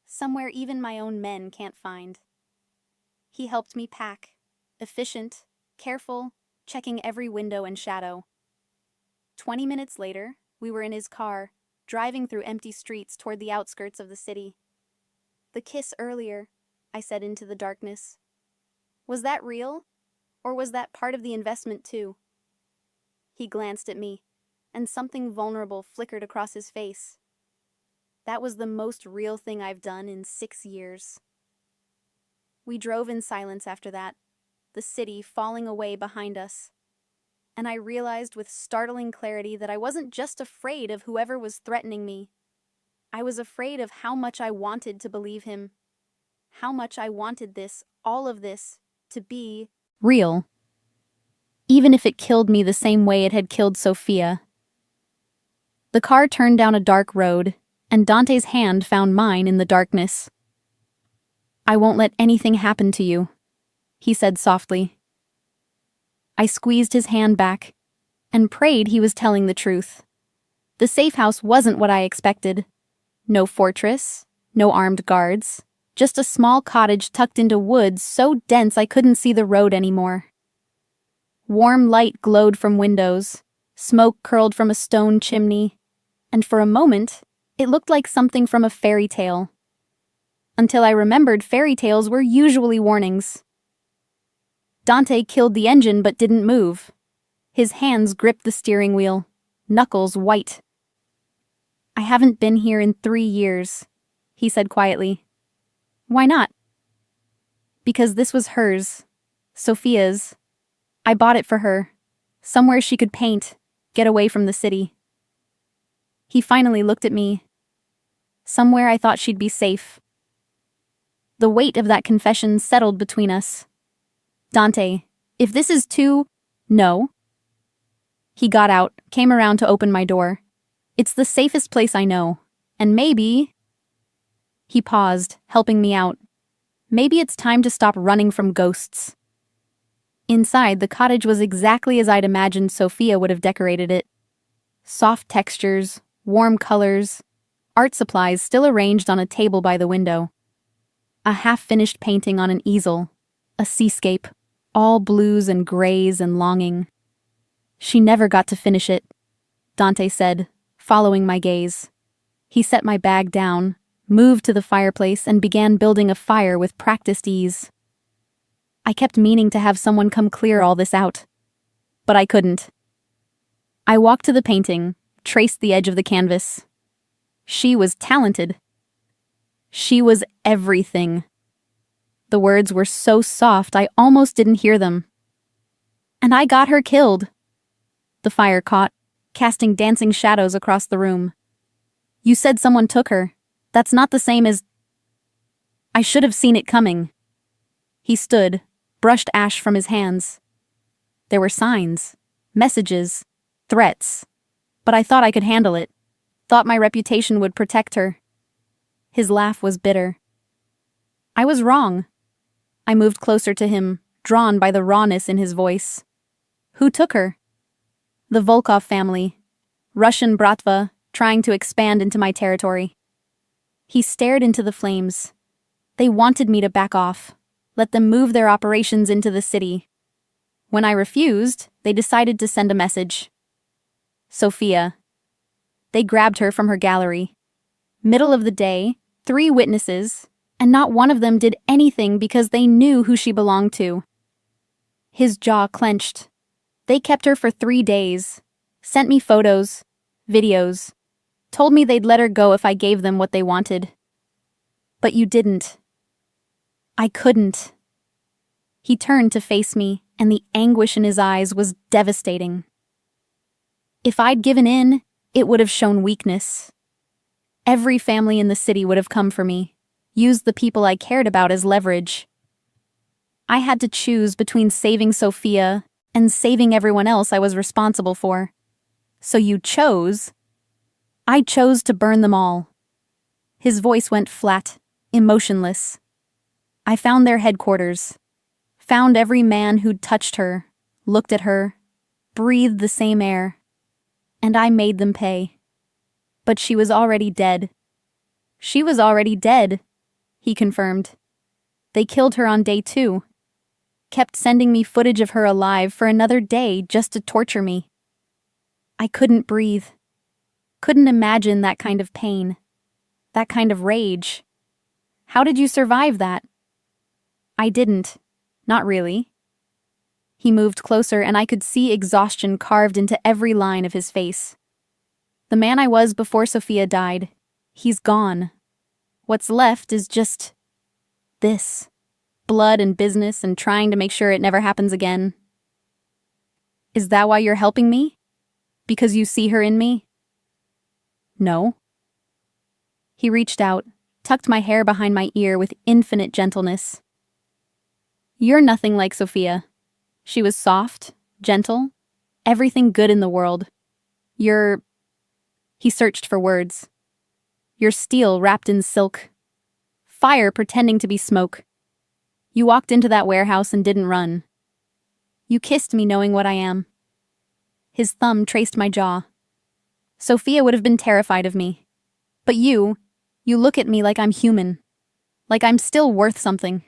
Somewhere even my own men can't find. He helped me pack, efficient, careful, checking every window and shadow. 20 minutes later, we were in his car, driving through empty streets toward the outskirts of the city. The kiss earlier, I said into the darkness. Was that real? Or was that part of the investment too? He glanced at me, and something vulnerable flickered across his face. That was the most real thing I've done in 6 years. We drove in silence after that, the city falling away behind us. And I realized with startling clarity that I wasn't just afraid of whoever was threatening me. I was afraid of how much I wanted to believe him. How much I wanted this, all of this, to be real. Even if it killed me the same way it had killed Sophia. The car turned down a dark road, and Dante's hand found mine in the darkness. I won't let anything happen to you, he said softly. I squeezed his hand back and prayed he was telling the truth. The safe house wasn't what I expected. No fortress, no armed guards, just a small cottage tucked into woods so dense I couldn't see the road anymore. Warm light glowed from windows, smoke curled from a stone chimney, and for a moment, it looked like something from a fairy tale. Until I remembered fairy tales were usually warnings. Dante killed the engine but didn't move. His hands gripped the steering wheel, knuckles white. I haven't been here in 3 years, he said quietly. Why not? Because this was hers, Sophia's. I bought it for her, somewhere she could paint, get away from the city. He finally looked at me. Somewhere I thought she'd be safe. The weight of that confession settled between us. Dante, if this is too... No. He got out, came around to open my door. It's the safest place I know. And maybe... He paused, helping me out. Maybe it's time to stop running from ghosts. Inside, the cottage was exactly as I'd imagined Sophia would have decorated it. Soft textures, warm colors, art supplies still arranged on a table by the window. A half-finished painting on an easel, a seascape, all blues and grays and longing. She never got to finish it, Dante said, following my gaze. He set my bag down, moved to the fireplace, and began building a fire with practiced ease. I kept meaning to have someone come clear all this out, but I couldn't. I walked to the painting, traced the edge of the canvas. She was talented. She was everything. The words were so soft I almost didn't hear them. And I got her killed. The fire caught, casting dancing shadows across the room. You said someone took her. That's not the same as... I should have seen it coming. He stood, brushed ash from his hands. There were signs, messages, threats. But I thought I could handle it. Thought my reputation would protect her. His laugh was bitter. I was wrong. I moved closer to him, drawn by the rawness in his voice. Who took her? The Volkov family. Russian bratva, trying to expand into my territory. He stared into the flames. They wanted me to back off, let them move their operations into the city. When I refused, they decided to send a message. Sophia. They grabbed her from her gallery. Middle of the day, 3 witnesses, and not one of them did anything because they knew who she belonged to. His jaw clenched. They kept her for 3 days, sent me photos, videos, told me they'd let her go if I gave them what they wanted. But you didn't. I couldn't. He turned to face me, and the anguish in his eyes was devastating. If I'd given in, it would have shown weakness. Every family in the city would have come for me, used the people I cared about as leverage. I had to choose between saving Sophia and saving everyone else I was responsible for. So you chose. I chose to burn them all. His voice went flat, emotionless. I found their headquarters, found every man who'd touched her, looked at her, breathed the same air, and I made them pay. But she was already dead. She was already dead, he confirmed. They killed her on day 2. Kept sending me footage of her alive for another day just to torture me. I couldn't breathe. Couldn't imagine that kind of pain. That kind of rage. How did you survive that? I didn't. Not really. He moved closer and I could see exhaustion carved into every line of his face. The man I was before Sophia died. He's gone. What's left is just... this. Blood and business and trying to make sure it never happens again. Is that why you're helping me? Because you see her in me? No. He reached out, tucked my hair behind my ear with infinite gentleness. You're nothing like Sophia. She was soft, gentle, everything good in the world. You're... He searched for words. You're steel wrapped in silk. Fire pretending to be smoke. You walked into that warehouse and didn't run. You kissed me knowing what I am. His thumb traced my jaw. Sophia would have been terrified of me. But you look at me like I'm human. Like I'm still worth something.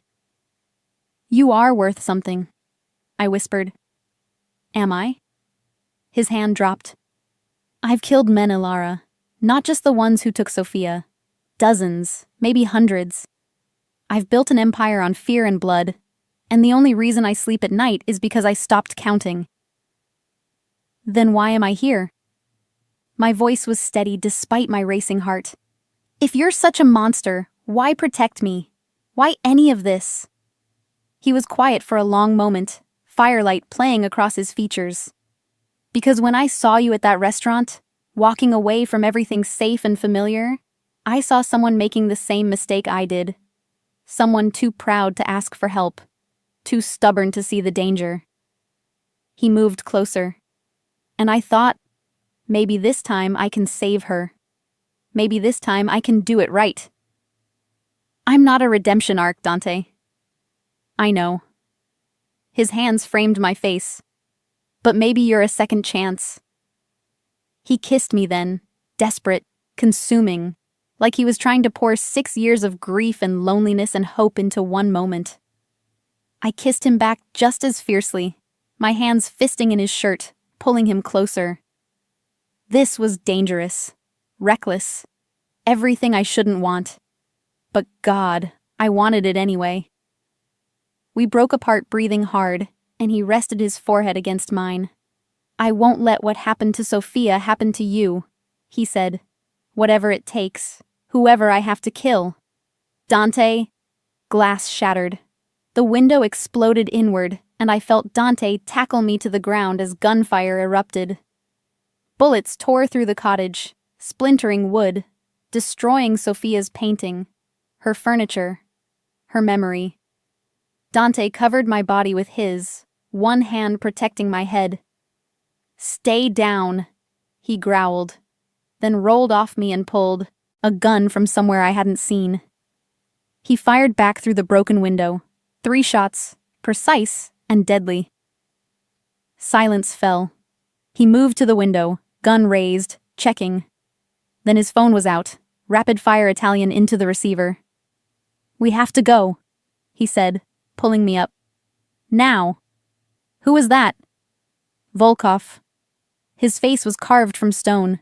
You are worth something, I whispered. Am I? His hand dropped. I've killed men, Ilara. Not just the ones who took Sophia. Dozens, maybe hundreds. I've built an empire on fear and blood, and the only reason I sleep at night is because I stopped counting. Then why am I here? My voice was steady despite my racing heart. If you're such a monster, why protect me? Why any of this? He was quiet for a long moment, firelight playing across his features. Because when I saw you at that restaurant, walking away from everything safe and familiar, I saw someone making the same mistake I did. Someone too proud to ask for help, too stubborn to see the danger. He moved closer, and I thought, maybe this time I can save her. Maybe this time I can do it right. I'm not a redemption arc, Dante. I know. His hands framed my face. But maybe you're a second chance. He kissed me then, desperate, consuming, like he was trying to pour 6 years of grief and loneliness and hope into one moment. I kissed him back just as fiercely, my hands fisting in his shirt, pulling him closer. This was dangerous, reckless, everything I shouldn't want. But God, I wanted it anyway. We broke apart breathing hard, and he rested his forehead against mine. I won't let what happened to Sophia happen to you, he said. Whatever it takes, whoever I have to kill. Dante, glass shattered. The window exploded inward, and I felt Dante tackle me to the ground as gunfire erupted. Bullets tore through the cottage, splintering wood, destroying Sophia's painting, her furniture, her memory. Dante covered my body with his, one hand protecting my head. "Stay down," he growled, then rolled off me and pulled a gun from somewhere I hadn't seen. He fired back through the broken window, 3 shots, precise and deadly. Silence fell. He moved to the window, gun raised, checking. Then his phone was out, rapid-fire Italian into the receiver. "We have to go," he said, pulling me up. "Now." "Who was that?" "Volkov." His face was carved from stone.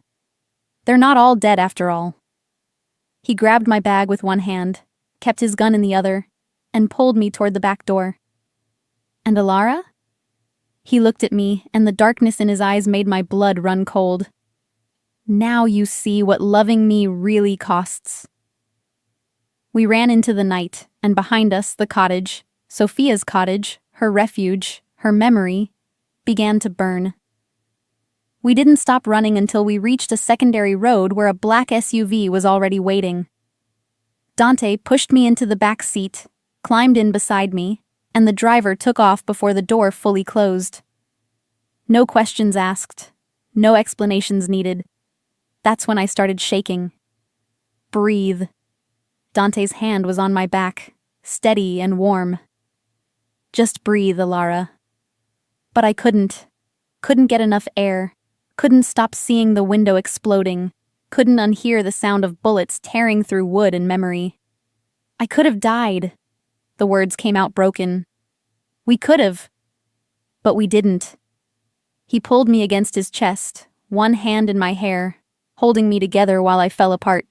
"They're not all dead after all." He grabbed my bag with one hand, kept his gun in the other, and pulled me toward the back door. "And Alara?" He looked at me, and the darkness in his eyes made my blood run cold. "Now you see what loving me really costs." We ran into the night, and behind us the cottage, Sophia's cottage, her refuge, her memory, began to burn. We didn't stop running until we reached a secondary road where a black SUV was already waiting. Dante pushed me into the back seat, climbed in beside me, and the driver took off before the door fully closed. No questions asked, no explanations needed. That's when I started shaking. "Breathe." Dante's hand was on my back, steady and warm. "Just breathe, Alara." But I couldn't get enough air, couldn't stop seeing the window exploding, couldn't unhear the sound of bullets tearing through wood and memory. I could have died. The words came out broken. We could have. But we didn't. He pulled me against his chest, one hand in my hair, holding me together while I fell apart.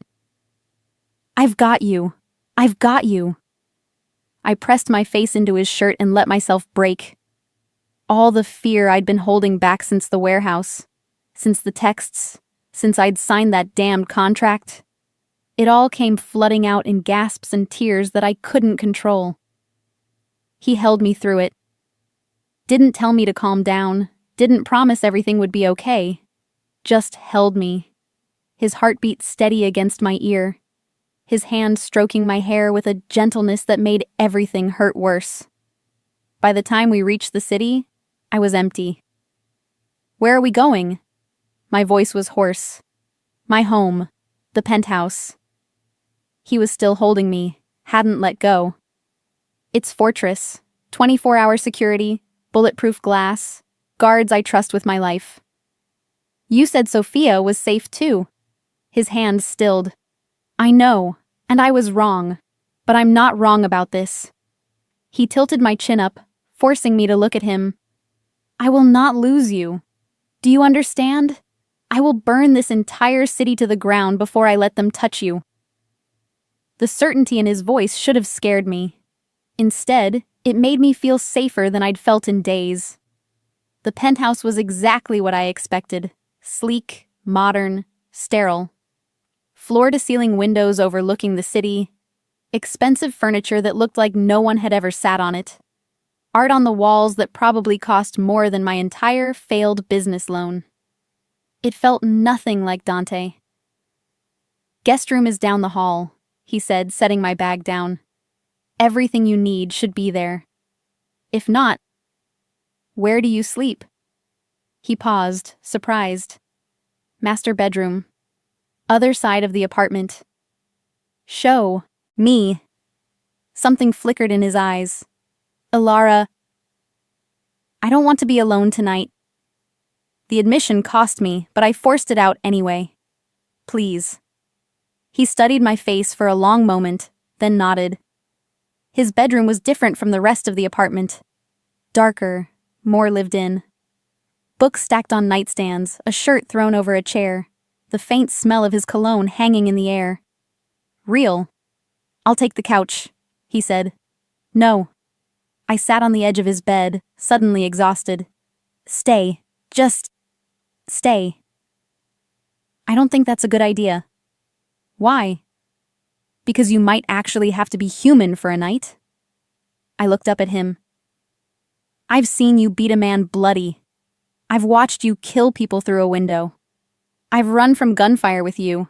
"I've got you. I've got you." I pressed my face into his shirt and let myself break. All the fear I'd been holding back since the warehouse, since the texts, since I'd signed that damned contract, it all came flooding out in gasps and tears that I couldn't control. He held me through it. Didn't tell me to calm down, didn't promise everything would be okay. Just held me. His heartbeat steady against my ear. His hand stroking my hair with a gentleness that made everything hurt worse. By the time we reached the city, I was empty. "Where are we going?" My voice was hoarse. "My home. The penthouse." He was still holding me, hadn't let go. "It's Fortress. 24-hour security, bulletproof glass, guards I trust with my life." "You said Sophia was safe too." His hand stilled. "I know, and I was wrong, but I'm not wrong about this." He tilted my chin up, forcing me to look at him. "I will not lose you. Do you understand? I will burn this entire city to the ground before I let them touch you." The certainty in his voice should have scared me. Instead, it made me feel safer than I'd felt in days. The penthouse was exactly what I expected. Sleek, modern, sterile. Floor-to-ceiling windows overlooking the city. Expensive furniture that looked like no one had ever sat on it. Art on the walls that probably cost more than my entire failed business loan. It felt nothing like Dante. "Guest room is down the hall," he said, setting my bag down. "Everything you need should be there. If not, where do you sleep?" He paused, surprised. "Master bedroom. Other side of the apartment." "Show me." Something flickered in his eyes. "Alara, I don't want to be alone tonight." The admission cost me, but I forced it out anyway. "Please." He studied my face for a long moment, then nodded. His bedroom was different from the rest of the apartment. Darker, more lived in. Books stacked on nightstands, a shirt thrown over a chair, the faint smell of his cologne hanging in the air. "Real." "I'll take the couch," he said. "No." I sat on the edge of his bed, suddenly exhausted. "Stay. Just stay." "I don't think that's a good idea." "Why?" "Because you might actually have to be human for a night." I looked up at him. I've seen you beat a man bloody. I've watched you kill people through a window. I've run from gunfire with you.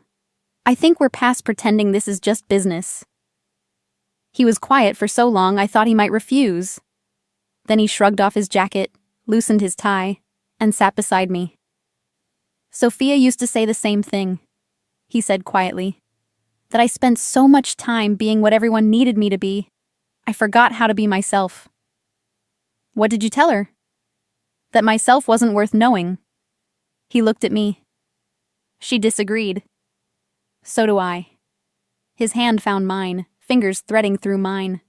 I think we're past pretending this is just business. He was quiet for so long I thought he might refuse. Then he shrugged off his jacket, loosened his tie, and sat beside me. Sophia used to say the same thing, he said quietly, that I spent so much time being what everyone needed me to be, I forgot how to be myself. What did you tell her? That myself wasn't worth knowing. He looked at me. She disagreed. So do I. His hand found mine, fingers threading through mine.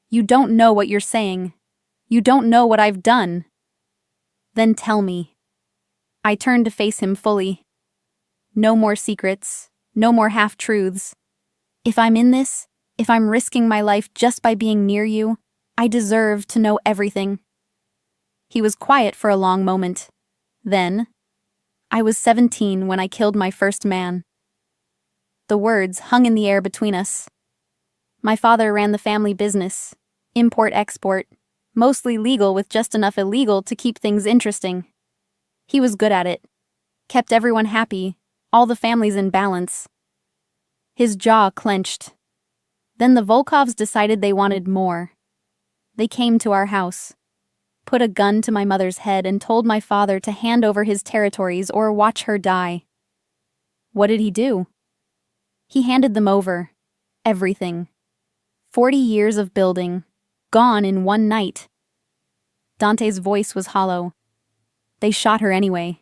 You don't know what you're saying. You don't know what I've done. Then tell me. I turned to face him fully. No more secrets, no more half-truths. If I'm in this, if I'm risking my life just by being near you, I deserve to know everything. He was quiet for a long moment. Then, I was 17 when I killed my first man. The words hung in the air between us. My father ran the family business, import-export, mostly legal with just enough illegal to keep things interesting. He was good at it, kept everyone happy, all the families in balance. His jaw clenched. Then the Volkovs decided they wanted more. They came to our house, put a gun to my mother's head and told my father to hand over his territories or watch her die. What did he do? He handed them over. Everything. 40 years of building, gone in one night. Dante's voice was hollow. They shot her anyway,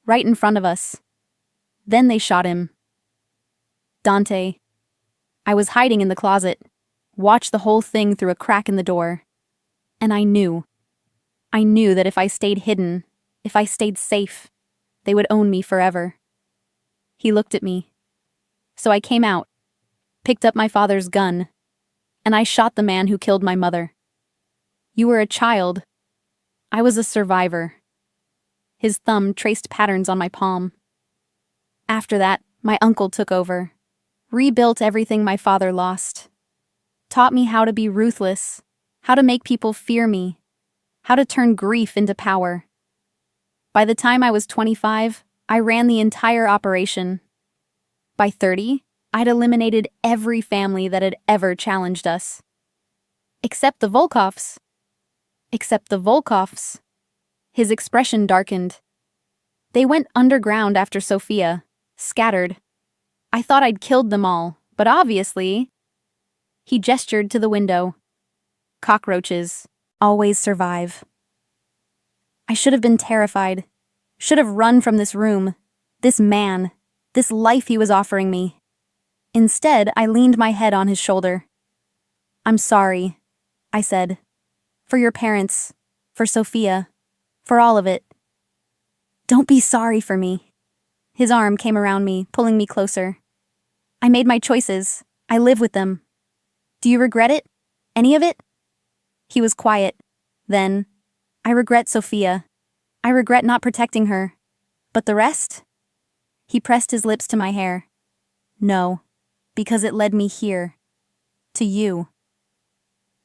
right in front of us. Then they shot him. Dante. I was hiding in the closet, watched the whole thing through a crack in the door. And I knew that if I stayed hidden, if I stayed safe, they would own me forever. He looked at me. So I came out, picked up my father's gun, and I shot the man who killed my mother. You were a child. I was a survivor. His thumb traced patterns on my palm. After that, my uncle took over, rebuilt everything my father lost, taught me how to be ruthless, how to make people fear me, how to turn grief into power. By the time I was 25, I ran the entire operation. By 30, I'd eliminated every family that had ever challenged us. Except the Volkovs. Except the Volkovs. His expression darkened. They went underground after Sophia, scattered. I thought I'd killed them all, but obviously... He gestured to the window. Cockroaches always survive. I should have been terrified. Should have run from this room, this man, this life he was offering me. Instead, I leaned my head on his shoulder. I'm sorry, I said. For your parents, for Sophia, for all of it. Don't be sorry for me. His arm came around me, pulling me closer. I made my choices. I live with them. Do you regret it? Any of it? He was quiet. Then, I regret Sophia. I regret not protecting her. But the rest? He pressed his lips to my hair. No, because it led me here. To you.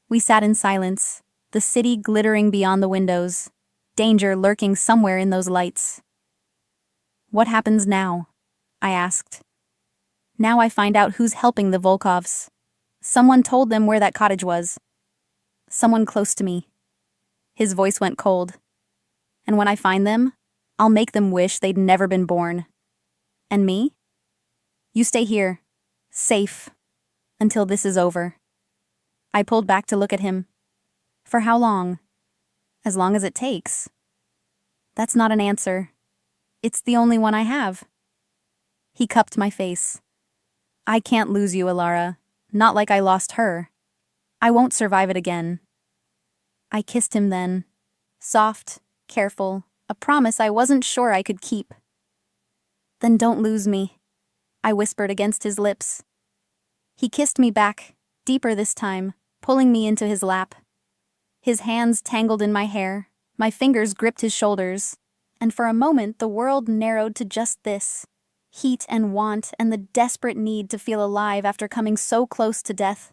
We sat in silence, the city glittering beyond the windows, danger lurking somewhere in those lights. What happens now? I asked. Now I find out who's helping the Volkovs. Someone told them where that cottage was. Someone close to me. His voice went cold. And when I find them, I'll make them wish they'd never been born. And me? You stay here, safe, until this is over. I pulled back to look at him. For how long? As long as it takes. That's not an answer. It's the only one I have. He cupped my face. I can't lose you, Alara. Not like I lost her. I won't survive it again. I kissed him then. Soft, careful, a promise I wasn't sure I could keep. Then don't lose me, I whispered against his lips. He kissed me back, deeper this time, pulling me into his lap. His hands tangled in my hair, my fingers gripped his shoulders, and for a moment the world narrowed to just this. Heat and want and the desperate need to feel alive after coming so close to death.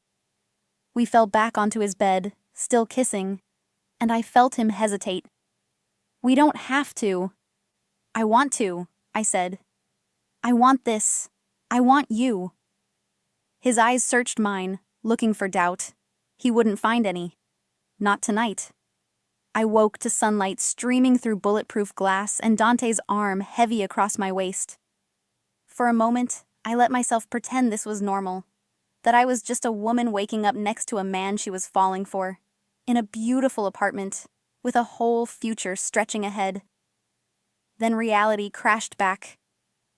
We fell back onto his bed, still kissing, and I felt him hesitate. "We don't have to." "I want to," I said. "I want this. I want you." His eyes searched mine, looking for doubt. He wouldn't find any. Not tonight. I woke to sunlight streaming through bulletproof glass and Dante's arm heavy across my waist. For a moment, I let myself pretend this was normal, that I was just a woman waking up next to a man she was falling for, in a beautiful apartment, with a whole future stretching ahead. Then reality crashed back.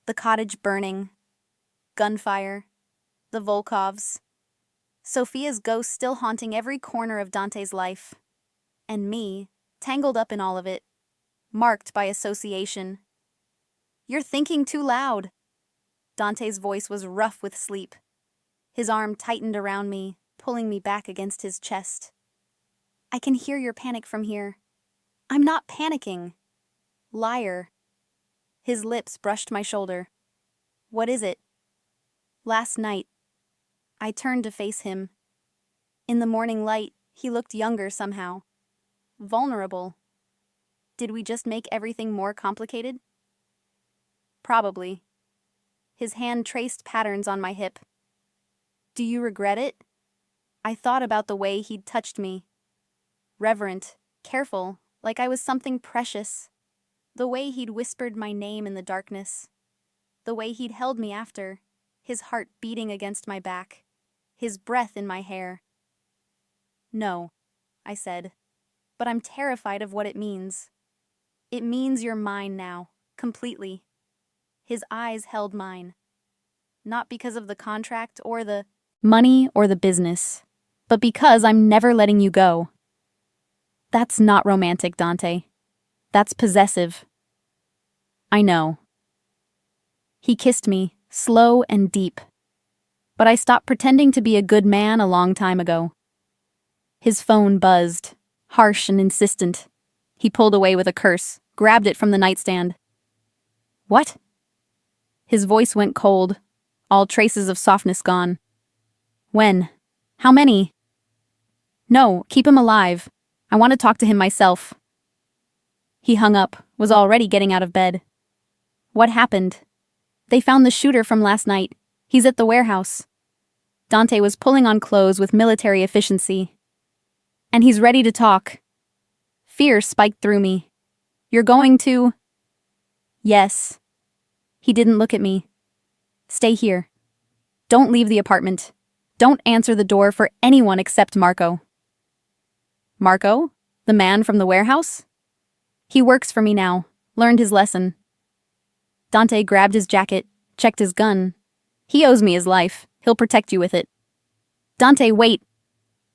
The cottage burning. Gunfire. The Volkovs. Sophia's ghost still haunting every corner of Dante's life. And me, tangled up in all of it, marked by association. "You're thinking too loud." Dante's voice was rough with sleep. His arm tightened around me, pulling me back against his chest. "I can hear your panic from here." "I'm not panicking." "Liar." His lips brushed my shoulder. "What is it?" "Last night." I turned to face him. In the morning light, he looked younger somehow. Vulnerable. Did we just make everything more complicated? Probably. His hand traced patterns on my hip. "Do you regret it?" I thought about the way he'd touched me. Reverent, careful, like I was something precious. The way he'd whispered my name in the darkness. The way he'd held me after, his heart beating against my back, his breath in my hair. "No," I said, "but I'm terrified of what it means. It means you're mine now, completely." His eyes held mine. Not because of the contract or the money or the business, but because I'm never letting you go. That's not romantic, Dante. That's possessive. I know. He kissed me, slow and deep. But I stopped pretending to be a good man a long time ago. His phone buzzed, harsh and insistent. He pulled away with a curse, grabbed it from the nightstand. "What?" His voice went cold, all traces of softness gone. "When? How many?" "No, keep him alive. I want to talk to him myself." He hung up, was already getting out of bed. "What happened?" "They found the shooter from last night. He's at the warehouse." Dante was pulling on clothes with military efficiency. "And he's ready to talk." Fear spiked through me. "You're going to—" "Yes." He didn't look at me. "Stay here. Don't leave the apartment. Don't answer the door for anyone except Marco." "Marco? The man from the warehouse?" "He works for me now. Learned his lesson." Dante grabbed his jacket, checked his gun. "He owes me his life. He'll protect you with it." "Dante, wait."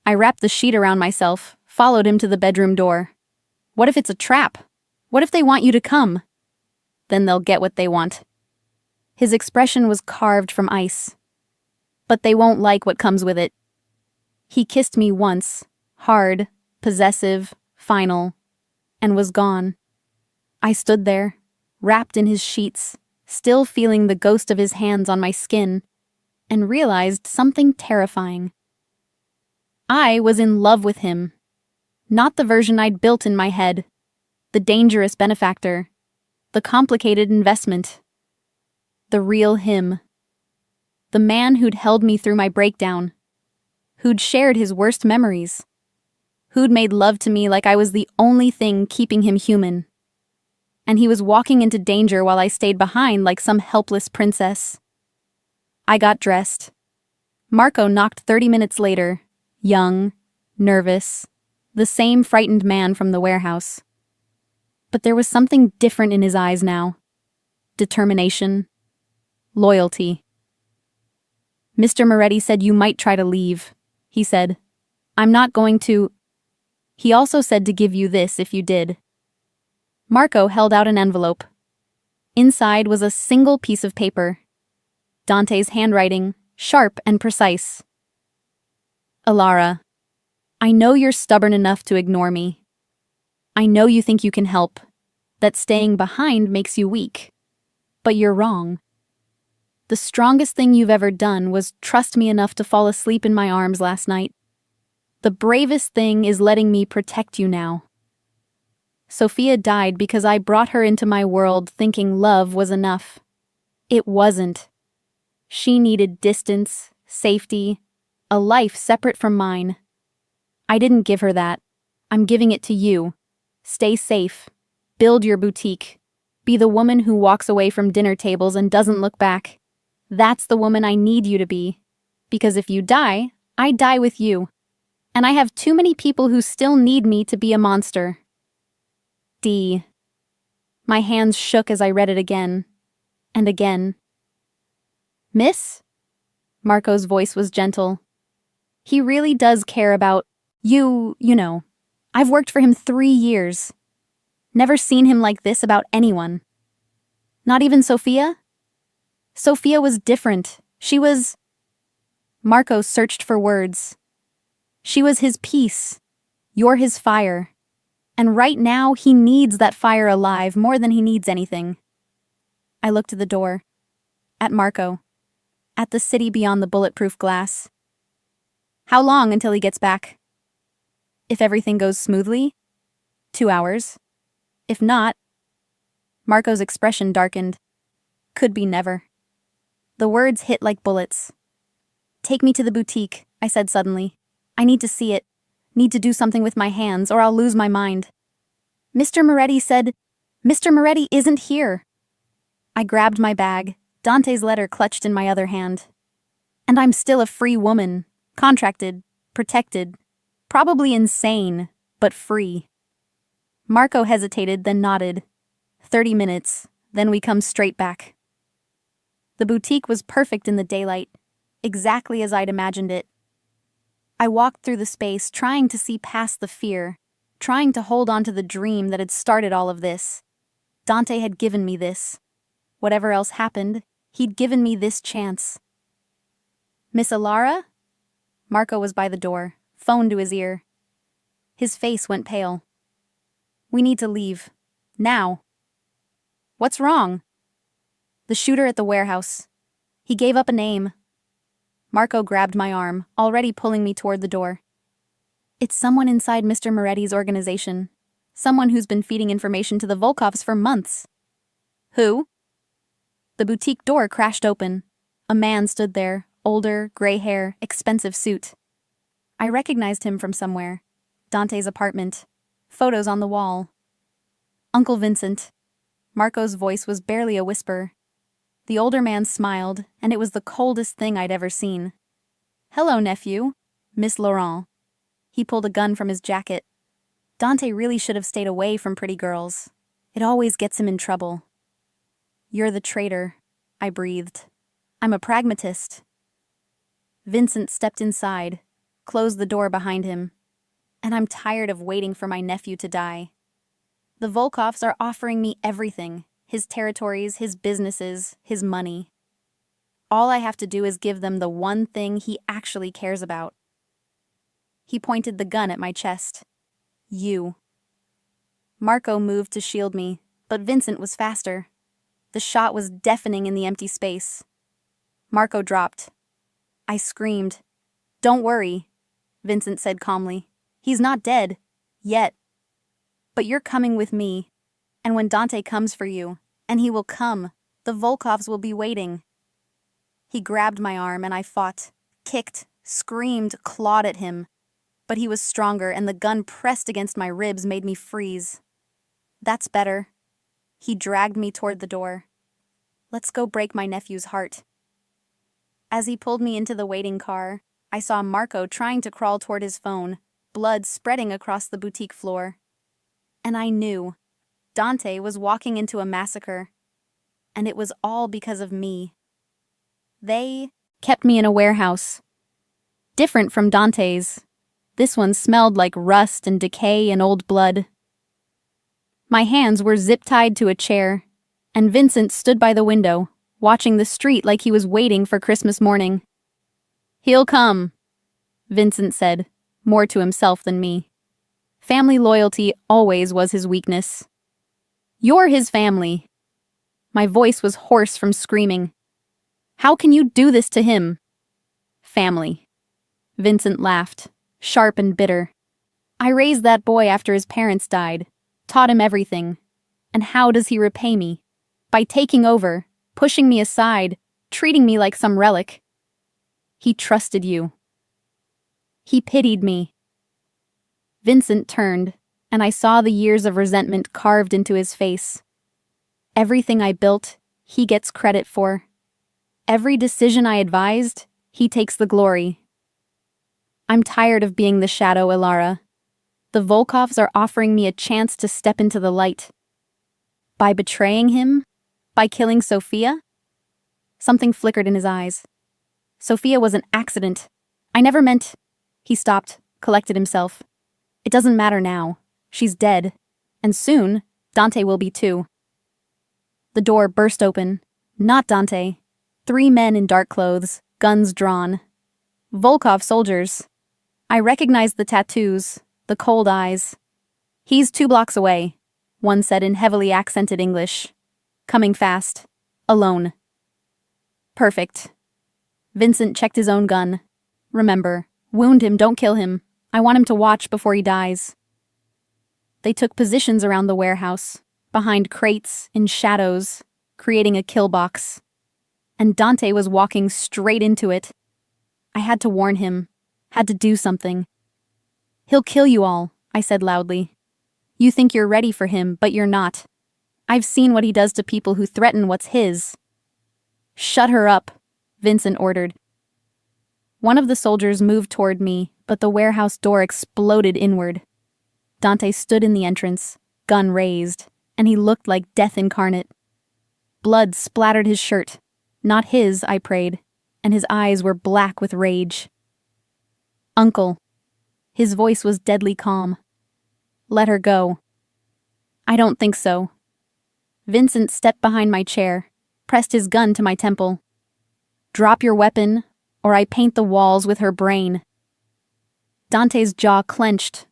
I wrapped the sheet around myself, followed him to the bedroom door. "What if it's a trap? What if they want you to come?" "Then they'll get what they want." His expression was carved from ice. "But they won't like what comes with it." He kissed me once, hard, possessive, final, and was gone. I stood there, wrapped in his sheets, still feeling the ghost of his hands on my skin, and realized something terrifying. I was in love with him. Not the version I'd built in my head. The dangerous benefactor. The complicated investment. The real him. The man who'd held me through my breakdown. Who'd shared his worst memories. Who'd made love to me like I was the only thing keeping him human. And he was walking into danger while I stayed behind like some helpless princess. I got dressed. Marco knocked 30 minutes later, young, nervous, the same frightened man from the warehouse. But there was something different in his eyes now. Determination. Loyalty. "Mr. Moretti said you might try to leave," he said. "I'm not going to—" He also said to give you this if you did. Marco held out an envelope. Inside was a single piece of paper. Dante's handwriting, sharp and precise. "Alara, I know you're stubborn enough to ignore me. I know you think you can help, that staying behind makes you weak. But you're wrong. The strongest thing you've ever done was trust me enough to fall asleep in my arms last night. The bravest thing is letting me protect you now. Sophia died because I brought her into my world thinking love was enough. It wasn't. She needed distance, safety, a life separate from mine. I didn't give her that. I'm giving it to you. Stay safe. Build your boutique. Be the woman who walks away from dinner tables and doesn't look back. That's the woman I need you to be. Because if you die, I die with you. And I have too many people who still need me to be a monster. D. My hands shook as I read it again. And again. Miss? Marco's voice was gentle. He really does care about you know. I've worked for him 3 years. Never seen him like this about anyone. Not even Sophia? Sophia was different. She was... Marco searched for words. She was his peace. You're his fire. And right now, he needs that fire alive more than he needs anything. I looked at the door. At Marco. At the city beyond the bulletproof glass. How long until he gets back? If everything goes smoothly? 2 hours. If not... Marco's expression darkened. Could be never. The words hit like bullets. Take me to the boutique, I said suddenly. I need to see it. Need to do something with my hands, or I'll lose my mind. Mr. Moretti said, Mr. Moretti isn't here. I grabbed my bag, Dante's letter clutched in my other hand. And I'm still a free woman, contracted, protected, probably insane, but free. Marco hesitated, then nodded. 30 minutes, then we come straight back. The boutique was perfect in the daylight, exactly as I'd imagined it. I walked through the space, trying to see past the fear, trying to hold on to the dream that had started all of this. Dante had given me this. Whatever else happened, he'd given me this chance. Miss Alara? Marco was by the door, phone to his ear. His face went pale. We need to leave. Now. What's wrong? The shooter at the warehouse. He gave up a name. Marco grabbed my arm, already pulling me toward the door. It's someone inside Mr. Moretti's organization. Someone who's been feeding information to the Volkovs for months. Who? The boutique door crashed open. A man stood there, older, gray hair, expensive suit. I recognized him from somewhere. Dante's apartment. Photos on the wall. Uncle Vincent. Marco's voice was barely a whisper. The older man smiled, and it was the coldest thing I'd ever seen. Hello, nephew. Miss Laurent. He pulled a gun from his jacket. Dante really should have stayed away from pretty girls. It always gets him in trouble. You're the traitor, I breathed. I'm a pragmatist. Vincent stepped inside, closed the door behind him. And I'm tired of waiting for my nephew to die. The Volkovs are offering me everything. His territories, his businesses, his money. All I have to do is give them the one thing he actually cares about. He pointed the gun at my chest. You. Marco moved to shield me, but Vincent was faster. The shot was deafening in the empty space. Marco dropped. I screamed. Don't worry, Vincent said calmly. He's not dead. Yet. But you're coming with me. And when Dante comes for you, and he will come, the Volkovs will be waiting. He grabbed my arm and I fought, kicked, screamed, clawed at him. But he was stronger and the gun pressed against my ribs made me freeze. That's better. He dragged me toward the door. Let's go break my nephew's heart. As he pulled me into the waiting car, I saw Marco trying to crawl toward his phone, blood spreading across the boutique floor. And I knew. Dante was walking into a massacre. And it was all because of me. They kept me in a warehouse. Different from Dante's. This one smelled like rust and decay and old blood. My hands were zip-tied to a chair, and Vincent stood by the window, watching the street like he was waiting for Christmas morning. He'll come, Vincent said, more to himself than me. Family loyalty always was his weakness. You're his family. My voice was hoarse from screaming. How can you do this to him? Family. Vincent laughed. sharp and bitter. I raised that boy after his parents died, taught him everything. And how does he repay me? By taking over, pushing me aside, treating me like some relic. He trusted you. He pitied me. Vincent turned, and I saw the years of resentment carved into his face. Everything I built, he gets credit for. Every decision I advised, he takes the glory. I'm tired of being the shadow, Ilara. The Volkovs are offering me a chance to step into the light. By betraying him? By killing Sophia? Something flickered in his eyes. Sophia was an accident. I never meant... He stopped, collected himself. It doesn't matter now. She's dead. And soon, Dante will be too. The door burst open. Not Dante. 3 men in dark clothes, guns drawn. Volkov soldiers. I recognized the tattoos, the cold eyes. He's 2 blocks away, one said in heavily accented English. Coming fast. Alone. Perfect. Vincent checked his own gun. Remember, wound him, don't kill him. I want him to watch before he dies. They took positions around the warehouse, behind crates, in shadows, creating a kill box. And Dante was walking straight into it. I had to warn him, had to do something. He'll kill you all, I said loudly. You think you're ready for him, but you're not. I've seen what he does to people who threaten what's his. Shut her up, Vincent ordered. One of the soldiers moved toward me, but the warehouse door exploded inward. Dante stood in the entrance, gun raised, and he looked like death incarnate. Blood splattered his shirt. Not his, I prayed, and his eyes were black with rage. Uncle. His voice was deadly calm. Let her go. I don't think so. Vincent stepped behind my chair, pressed his gun to my temple. Drop your weapon, or I paint the walls with her brain. Dante's jaw clenched.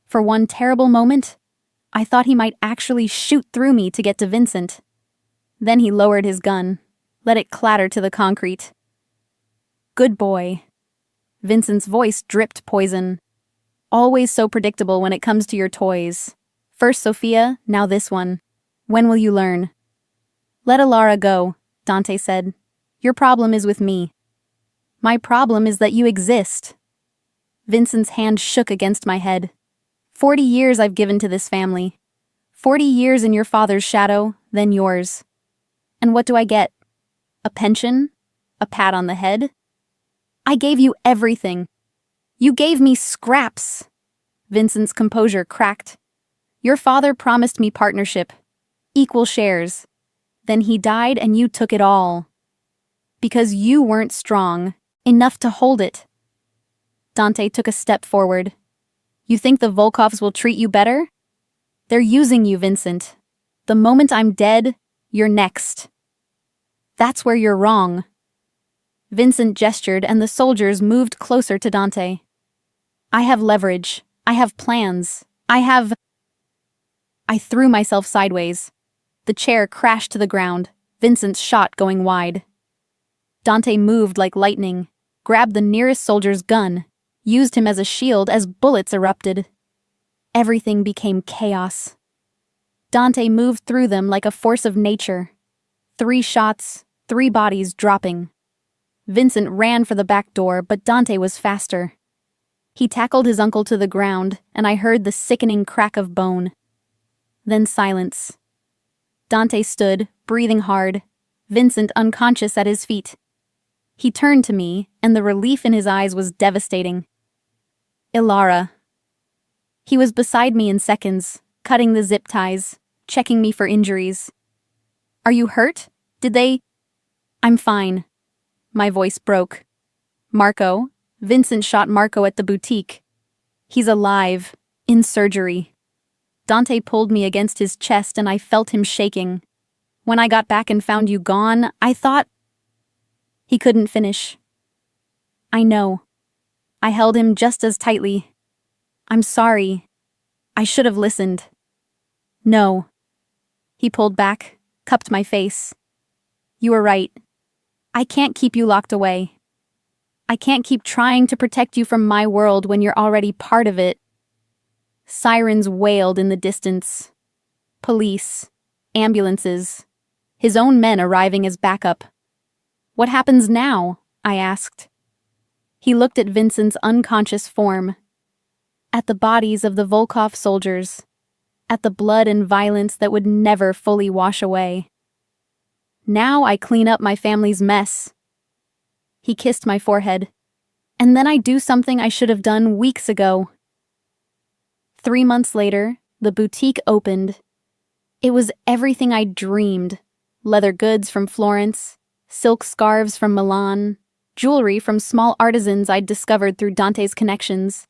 For one terrible moment, I thought he might actually shoot through me to get to Vincent. Then he lowered his gun, let it clatter to the concrete. Good boy. Vincent's voice dripped poison. Always so predictable when it comes to your toys. First Sophia, now this one. When will you learn? Let Ilara go, Dante said. Your problem is with me. My problem is that you exist. Vincent's hand shook against my head. 40 years I've given to this family. 40 years in your father's shadow, then yours. And what do I get? A pension? A pat on the head? I gave you everything. You gave me scraps. Vincent's composure cracked. Your father promised me partnership, equal shares. Then he died and you took it all. Because you weren't strong enough to hold it. Dante took a step forward. You think the Volkovs will treat you better? They're using you, Vincent. The moment I'm dead, you're next. That's where you're wrong. Vincent gestured and the soldiers moved closer to Dante. I have leverage. I have plans. I threw myself sideways. The chair crashed to the ground, Vincent's shot going wide. Dante moved like lightning, grabbed the nearest soldier's gun, used him as a shield as bullets erupted. Everything became chaos. Dante moved through them like a force of nature. 3 shots, 3 bodies dropping. Vincent ran for the back door, but Dante was faster. He tackled his uncle to the ground, and I heard the sickening crack of bone. Then silence. Dante stood, breathing hard, Vincent unconscious at his feet. He turned to me, and the relief in his eyes was devastating. Ilara. He was beside me in seconds, cutting the zip ties, checking me for injuries. Are you hurt? Did they... I'm fine. My voice broke. Marco. Vincent shot Marco at the boutique. He's alive, in surgery. Dante pulled me against his chest and I felt him shaking. When I got back and found you gone, I thought... He couldn't finish. I know. I held him just as tightly. I'm sorry. I should have listened. No. He pulled back, cupped my face. You were right. I can't keep you locked away. I can't keep trying to protect you from my world when you're already part of it. Sirens wailed in the distance. Police. Ambulances. His own men arriving as backup. What happens now? I asked. He looked at Vincent's unconscious form. At the bodies of the Volkov soldiers. At the blood and violence that would never fully wash away. Now I clean up my family's mess. He kissed my forehead. And then I do something I should have done weeks ago. 3 months later, the boutique opened. It was everything I dreamed. Leather goods from Florence, silk scarves from Milan, jewelry from small artisans I'd discovered through Dante's connections.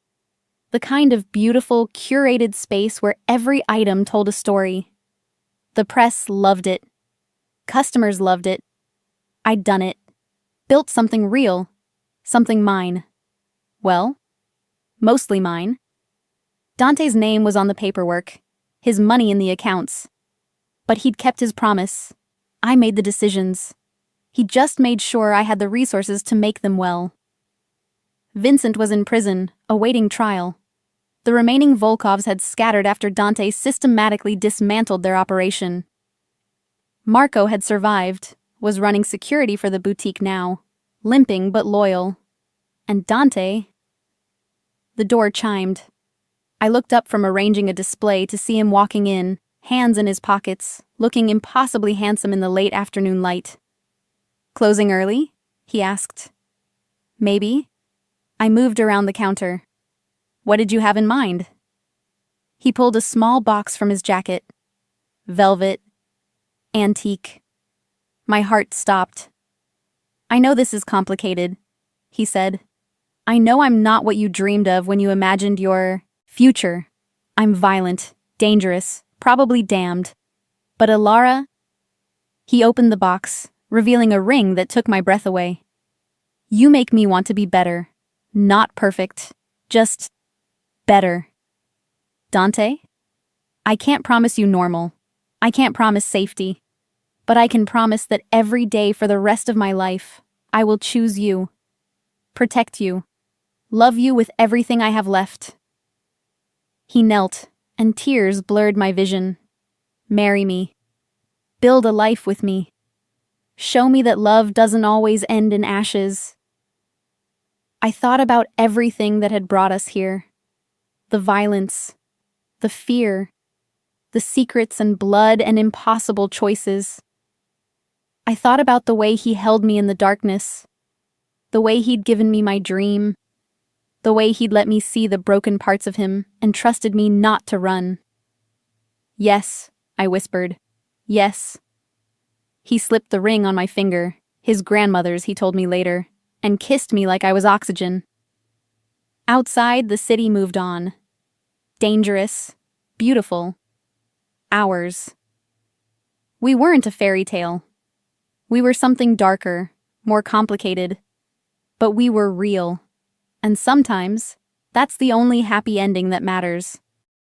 The kind of beautiful, curated space where every item told a story. The press loved it. Customers loved it. I'd done it. Built something real. Something mine. Well, mostly mine. Dante's name was on the paperwork. His money in the accounts. But he'd kept his promise. I made the decisions. He just made sure I had the resources to make them well. Vincent was in prison, awaiting trial. The remaining Volkovs had scattered after Dante systematically dismantled their operation. Marco had survived, was running security for the boutique now, limping but loyal. And Dante... The door chimed. I looked up from arranging a display to see him walking in, hands in his pockets, looking impossibly handsome in the late afternoon light. "Closing early?" he asked. "Maybe." I moved around the counter. "What did you have in mind?" He pulled a small box from his jacket. Velvet. Antique. My heart stopped. "I know this is complicated," he said. "I know I'm not what you dreamed of when you imagined your future. I'm violent, dangerous, probably damned. But Alara..." He opened the box, revealing a ring that took my breath away. "You make me want to be better. Not perfect. Just better. Dante? I can't promise you normal. I can't promise safety. But I can promise that every day for the rest of my life, I will choose you. Protect you. Love you with everything I have left." He knelt, and tears blurred my vision. "Marry me. Build a life with me. Show me that love doesn't always end in ashes." I thought about everything that had brought us here. The violence, the fear, the secrets and blood and impossible choices. I thought about the way he held me in the darkness, the way he'd given me my dream, the way he'd let me see the broken parts of him and trusted me not to run. "Yes," I whispered. "Yes." He slipped the ring on my finger, his grandmother's, he told me later, and kissed me like I was oxygen. Outside, the city moved on. Dangerous, beautiful. Ours. We weren't a fairy tale. We were something darker, more complicated. But we were real. And sometimes, that's the only happy ending that matters.